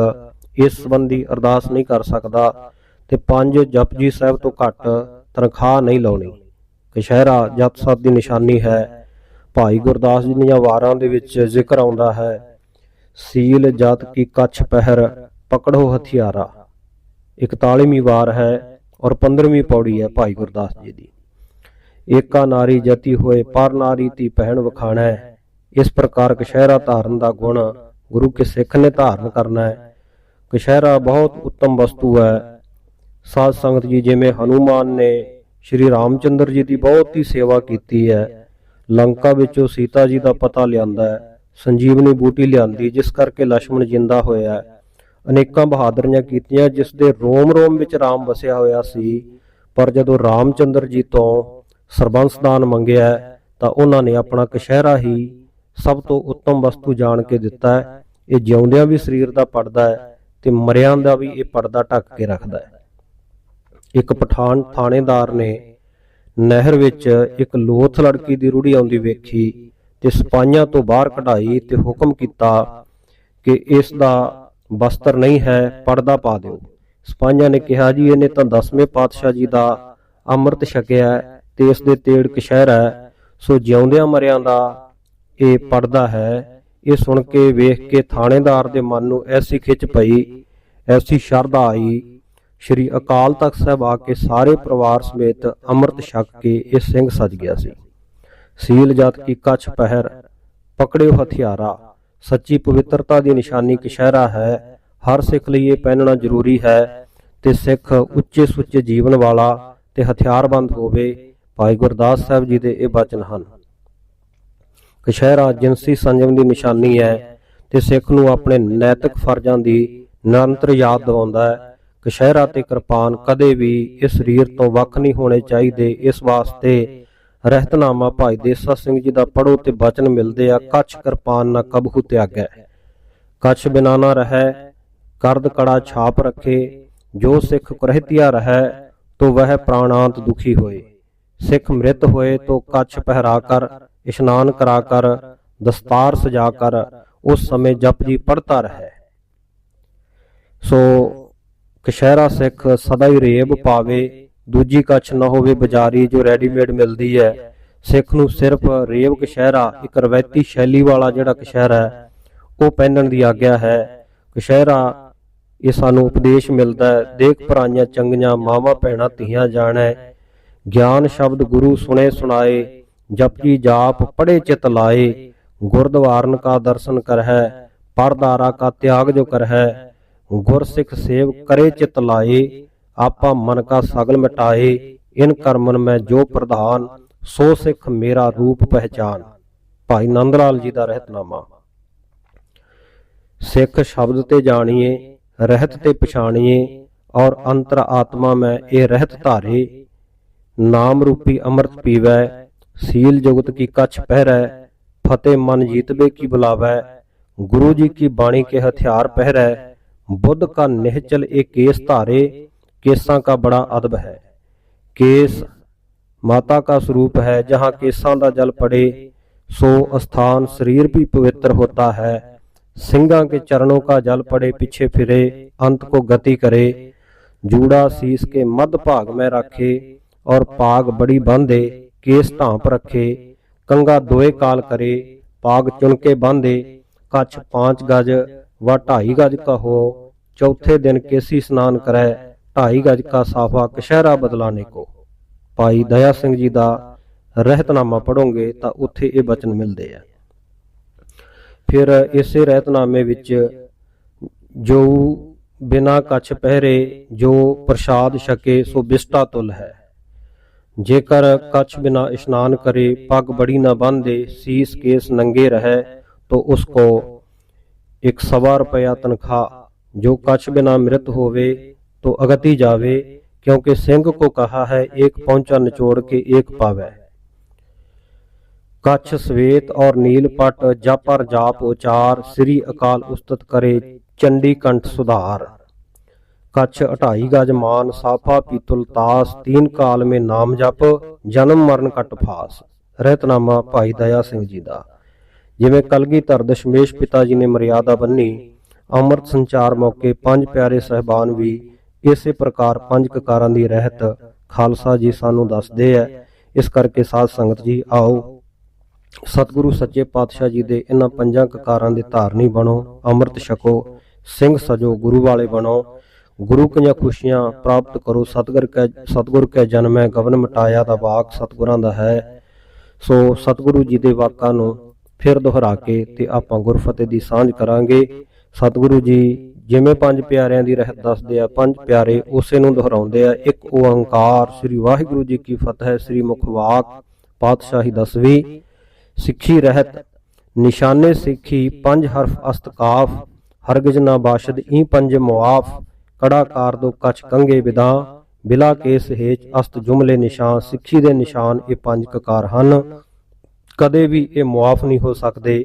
ਇਸ ਸੰਬੰਧੀ ਅਰਦਾਸ ਨਹੀਂ ਕਰ ਸਕਦਾ ਤੇ 5 ਜਪਜੀ ਸਾਹਿਬ ਤੋਂ ਘੱਟ ਤਨਖਾਹ ਨਹੀਂ ਲਾਉਣੀ। ਕਛਹਿਰਾ ਜਪ ਸਤ ਦੀ ਨਿਸ਼ਾਨੀ ਹੈ। ਭਾਈ ਗੁਰਦਾਸ ਜੀ ਦੀਆਂ ਵਾਰਾਂ ਦੇ ਵਿੱਚ ਜ਼ਿਕਰ ਆਉਂਦਾ ਹੈ, ਸੀਲ ਜਤ ਕੀ ਕੱਛ ਪਹਿਰ ਪਕੜੋ ਹਥਿਆਰਾ। 41ਵੀਂ ਵਾਰ ਹੈ ਔਰ 15ਵੀਂ ਪੌੜੀ ਹੈ ਭਾਈ ਗੁਰਦਾਸ ਜੀ ਦੀ। ਏਕਾ ਨਾਰੀ ਜਤੀ ਹੋਏ ਪਰ ਨਾਰੀ ਤੀ ਪਹਿਣ ਵਖਾਣਾ ਹੈ। ਇਸ ਪ੍ਰਕਾਰ ਕਛਹਿਰਾ ਧਾਰਨ ਦਾ ਗੁਣ ਗੁਰੂ ਕੇ ਸਿੱਖ ਨੇ ਧਾਰਨ ਕਰਨਾ ਹੈ। ਕਛਹਿਰਾ ਬਹੁਤ ਉੱਤਮ ਵਸਤੂ ਹੈ। ਸਾਧ ਸੰਗਤ ਜੀ ਜਿਵੇਂ ਹਨੂਮਾਨ ਨੇ ਸ਼੍ਰੀ ਰਾਮਚੰਦਰ ਜੀ ਦੀ ਬਹੁਤ ਹੀ ਸੇਵਾ ਕੀਤੀ ਹੈ, ਲੰਕਾ ਵਿੱਚੋਂ ਸੀਤਾ ਜੀ ਦਾ ਪਤਾ ਲਿਆਂਦਾ ਹੈ, ਸੰਜੀਵਨੀ ਬੂਟੀ ਲਿਆਂਦੀ ਜਿਸ ਕਰਕੇ ਲక్ష్మణ ਜਿੰਦਾ ਹੋਇਆ। ਅਨੇਕਾਂ ਬਹਾਦਰੀਆਂ ਕੀਤੀਆਂ ਜਿਸ ਦੇ ਰੋਮ ਰੋਮ ਵਿੱਚ ਰਾਮ ਵਸਿਆ ਹੋਇਆ ਸੀ। ਪਰ ਜਦੋਂ ਰਾਮਚੰਦਰ ਜੀ ਤੋਂ ਸਰਬੰਸ ਦਾਨ ਮੰਗਿਆ ਤਾਂ ਉਹਨਾਂ ਨੇ ਆਪਣਾ ਕਛਹਿਰਾ ਹੀ ਸਭ ਤੋਂ ਉੱਤਮ ਵਸਤੂ ਜਾਣ ਕੇ ਦਿੱਤਾ ਹੈ। ਇਹ ਜਿਉਂਦਿਆਂ ਵੀ ਸਰੀਰ ਦਾ ਪਰਦਾ ਹੈ ਤੇ ਮਰਿਆਂ ਦਾ ਵੀ ਇਹ ਪਰਦਾ ਢੱਕ ਕੇ ਰੱਖਦਾ ਹੈ। ਇੱਕ ਪਠਾਨ ਥਾਣੇਦਾਰ ਨੇ ਨਹਿਰ ਵਿੱਚ ਇੱਕ ਲੋਥ ਲੜਕੀ ਦੀ ਰੂੜੀ ਆਉਂਦੀ ਵੇਖੀ ਤੇ ਸਿਪਾਹੀਆਂ ਤੋਂ ਬਾਹਰ ਕਢਾਈ ਤੇ ਹੁਕਮ ਕੀਤਾ ਕਿ ਇਸ ਦਾ ਬਸਤਰ ਨਹੀਂ ਹੈ, ਪਰਦਾ ਪਾ ਦਿਓ। ਸਿਪਾਹੀਆਂ ਨੇ ਕਿਹਾ, ਜੀ ਇਹਨੇ ਤਾਂ 10ਵੇਂ ਪਾਤਸ਼ਾਹ ਜੀ ਦਾ ਅੰਮ੍ਰਿਤ ਛਕਿਆ ਤੇ ਇਸ ਦੇ ਤੇੜ ਕਛਹਿਰਾ ਹੈ, ਸੋ ਜਿਉਂਦਿਆਂ ਮਰਿਆਂ ਦਾ ਇਹ ਪਰਦਾ ਹੈ। ਇਹ ਸੁਣ ਕੇ ਵੇਖ ਕੇ ਥਾਣੇਦਾਰ ਦੇ ਮਨ ਨੂੰ ਐਸੀ ਖਿੱਚ ਪਈ, ਐਸੀ ਸ਼ਰਧਾ ਆਈ। ਸ਼੍ਰੀ ਅਕਾਲ ਤਖਤ ਸਾਹਿਬ ਆ ਕੇ ਸਾਰੇ ਪਰਿਵਾਰ ਸਮੇਤ ਅੰਮ੍ਰਿਤ ਛਕ ਕੇ ਇਹ ਸਿੰਘ ਸਜ ਗਿਆ ਸੀ। ਸੀਲ ਜਤ ਕੀ ਕੱਛ ਪਹਿਰ ਪਕੜਿਓ ਹਥਿਆਰਾ। ਸੱਚੀ ਪਵਿੱਤਰਤਾ ਦੀ ਨਿਸ਼ਾਨੀ ਕਛਹਿਰਾ ਹੈ। ਹਰ ਸਿੱਖ ਲਈ ਇਹ ਪਹਿਨਣਾ ਜ਼ਰੂਰੀ ਹੈ ਤੇ ਸਿੱਖ ਉੱਚੇ ਸੁੱਚੇ ਜੀਵਨ ਵਾਲਾ ਤੇ ਹਥਿਆਰਬੰਦ ਹੋਵੇ। ਭਾਈ ਗੁਰਦਾਸ ਸਾਹਿਬ ਜੀ ਦੇ ਇਹ ਬਚਨ ਹਨ। ਕਛਹਿਰਾ ਜਿਨਸੀ ਸੰਜਮ ਦੀ ਨਿਸ਼ਾਨੀ ਹੈ ਤੇ ਸਿੱਖ ਨੂੰ ਆਪਣੇ ਨੈਤਿਕ ਫਰਜ਼ਾਂ ਦੀ ਨਿਰੰਤਰ ਯਾਦ ਦਿਵਾਉਂਦਾ ਹੈ। ਕਛਹਿਰਾ ਤੇ ਕਿਰਪਾਨ ਕਦੇ ਵੀ ਇਸ ਸਰੀਰ ਤੋਂ ਵੱਖ ਨਹੀਂ ਹੋਣੇ ਚਾਹੀਦੇ। ਇਸ ਵਾਸਤੇ ਰਹਿਤਨਾਮਾ ਭਾਈ ਦੇਸਾ ਸਿੰਘ ਜੀ ਦਾ ਪੜ੍ਹੋ ਤੇ ਬਚਨ ਮਿਲਦੇ ਆ, ਕੱਛ ਕਿਰਪਾਨ ਨਾ ਕਬਹੂ ਤਿਆਗੈ, ਕੱਛ ਬਿਨਾ ਨਾ ਰਹਿ, ਕਰਦ ਕੜਾ ਛਾਪ ਰੱਖੇ, ਜੋ ਸਿੱਖ ਕੁਰਹਿਤਿਆ ਰਹਿ ਤੋ ਵਹ ਪ੍ਰਾਣਾਂਤ ਦੁਖੀ ਹੋਏ। सिख मृत हुए तो कच्छ पहरा कर, स्नान करा कर, दस्तार सजा कर उस समय जप जी पढ़ता रहे। सो कशहरा सिख सदा ही रेब पावे, दूजी कच्छ न होवे बाजारी जो रेडीमेड मिलती है। सिख नूं सिर्फ रेब कशहरा एक रवायती शैली वाला जिहड़ा कशहरा है वो पहनण दी आग्या है। कशहरा ये सानू उपदेश मिलता है, देख भराइयां चंगियां मावां भैणां धीआं जाणै, ज्ञान शब्द गुरु सुने सुनाए, जपजी जाप पढ़े चित लाए, गुरद्वारन का दर्शन कर है, परदारा का त्याग जो कर है, गुर सिख सेव करे चित लाए, आपा मन का सगल मिटाए, इन कर्मन में जो प्रधान, सो सिख मेरा रूप पहचान। भाई नंद लाल जी का रहतनामा। सिख शब्द ते जानिए, रहत ते पछाणिए, और अंतर आत्मा में ये रहत धारे, नाम रूपी अमृत पीवै, सील जुगत की कच्छ पहरै, फतेह मन जीतबे की बुलावै, गुरु जी की बाणी के हथियार पहरै, बुद्ध का निहचल एक केस धारे, केसां का बड़ा अदब है। केस माता का स्वरूप है, जहाँ केसां का जल पड़े सो स्थान शरीर भी पवित्र होता है। सिंगा के चरणों का जल पड़े पीछे फिरे, अंत को गति करे, जूड़ा शीस के मध्य भाग में रखे, और पाग बड़ी बांधे, केस ढांप रखे, कंगा दोए काल करे, पाग चुनके बांधे, कच्छ 5 गज व 2.5 गज का हो, चौथे दिन केसी स्नान करे, 2.5 गज का साफा कशहरा बदलाने को। भाई दया सिंह जी का रहतनामा पढ़ोगे तो उत्थे ये बचन मिलते हैं। फिर इसे रहतनामे विच जो बिना कच्छ पहरे जो प्रसाद छके सो बिस्टा तुल है। जेकर कच्छ बिना स्नान करे, पग बड़ी न बांधे, शीस केस नंगे रहे तो उसको 1.25 रुपया तनख्वाह। जो कच्छ बिना मृत होवे तो अगति जावे, क्योंकि सिंह को कहा है एक पौंचा निचोड़ के एक पावे। कच्छ श्वेत और नील पट, जापर जाप उचार, श्री अकाल उस्तत करे, चंडी कंठ सुधार। कच्छ 2.5 गज मान, साफा पीतुल तास, 3 काल में नाम जप, जन्म मरण कट फास। रहतनामा भाई दया सिंह जी का। जिवें कलगीधर दशमेश पिता जी ने मर्यादा बन्नी, अमृत संचार मौके 5 प्यारे सहबान भी इसे प्रकार 5 ककारां दी रहत खालसा जी सानू दसदे है। इस करके साध संगत जी आओ सतगुरु सच्चे पातशाह जी दे इन्हां 5 ककारां दे धारनी बनो, अमृत छको, सिंह सजो, गुरु वाले बनो, गुरु कीआं खुशियां प्राप्त करो। सतगुर कै जन्मै गवन मिटाया दा वाक सतगुरां दा है। सो सतगुरु जी दे वाकां नूं फिर दोहरा के ते आपां गुरफतेह दी सांझ करांगे। सतगुरु जी जिवें 5 प्यारिਆਂ ਦੀ ਰਹਿਤ ਦੱਸਦੇ ਆ, 5 ਪਿਆਰੇ ਉਸੇ ਨੂੰ ਦੁਹਰਾਉਂਦੇ ਆ। ਇੱਕ ਓੰਕਾਰ ਸ੍ਰੀ ਵਾਹਿਗੁਰੂ ਜੀ ਕੀ ਫਤਿਹ। ਸ੍ਰੀ ਮੁਖਵਾਕ ਪਾਤਸ਼ਾਹੀ 10ਵੀਂ ਸਿੱਖੀ ਰਹਿਤ ਨਿਸ਼ਾਨੇ ਸਿੱਖੀ 5 ਹਰਫ ਅਸਤਕਾਫ, ਹਰਗਿਜ਼ ਨਾ ਬਾਸ਼ਦ ਈ 5 ਮੁਆਫ, ਕੜਾਕਾਰ ਦੋ ਕਛ ਕੰਗੇ ਵਿਦਾ, ਬਿਲਾ ਕੇਸ ਹੇਚ ਅਸਤ ਜੁਮਲੇ ਨਿਸ਼ਾਨ। ਸਿੱਖੀ ਦੇ ਨਿਸ਼ਾਨ ਇਹ 5 ਕਕਾਰ ਹਨ, ਕਦੇ ਵੀ ਇਹ ਮੁਆਫ ਨਹੀਂ ਹੋ ਸਕਦੇ।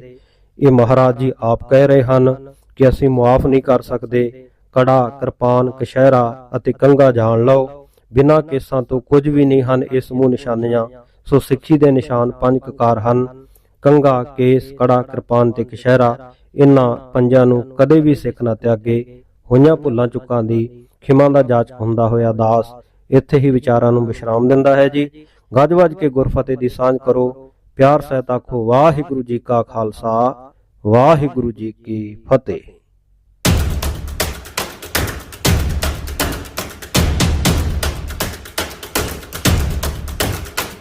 ਇਹ ਮਹਾਰਾਜ ਜੀ ਆਪ ਕਹਿ ਰਹੇ ਹਨ कि असीं मुआफ नहीं कर सकते। कड़ा कृपान कशहरा अते कंगा जान लो, बिना केसां तो कुछ भी नहीं हन ये समूह निशानियां। सो सिक्खी दे निशान 5 ककार हन, कंगा केस कड़ा कृपान ते कशहरा। इन्हां 5 नूं कदे भी सिख ना त्यागे। होईयां भुल्लां चुक्कां दी खिमा दा जाचक हुंदा होया दास इत्थे ही विचारां नूं विश्राम दिंदा है जी। गज वज के गुरफतेह दी सांझ करो, प्यार सहित आखो वाहिगुरू जी का खालसा वाहिगुरू जी की फतेह।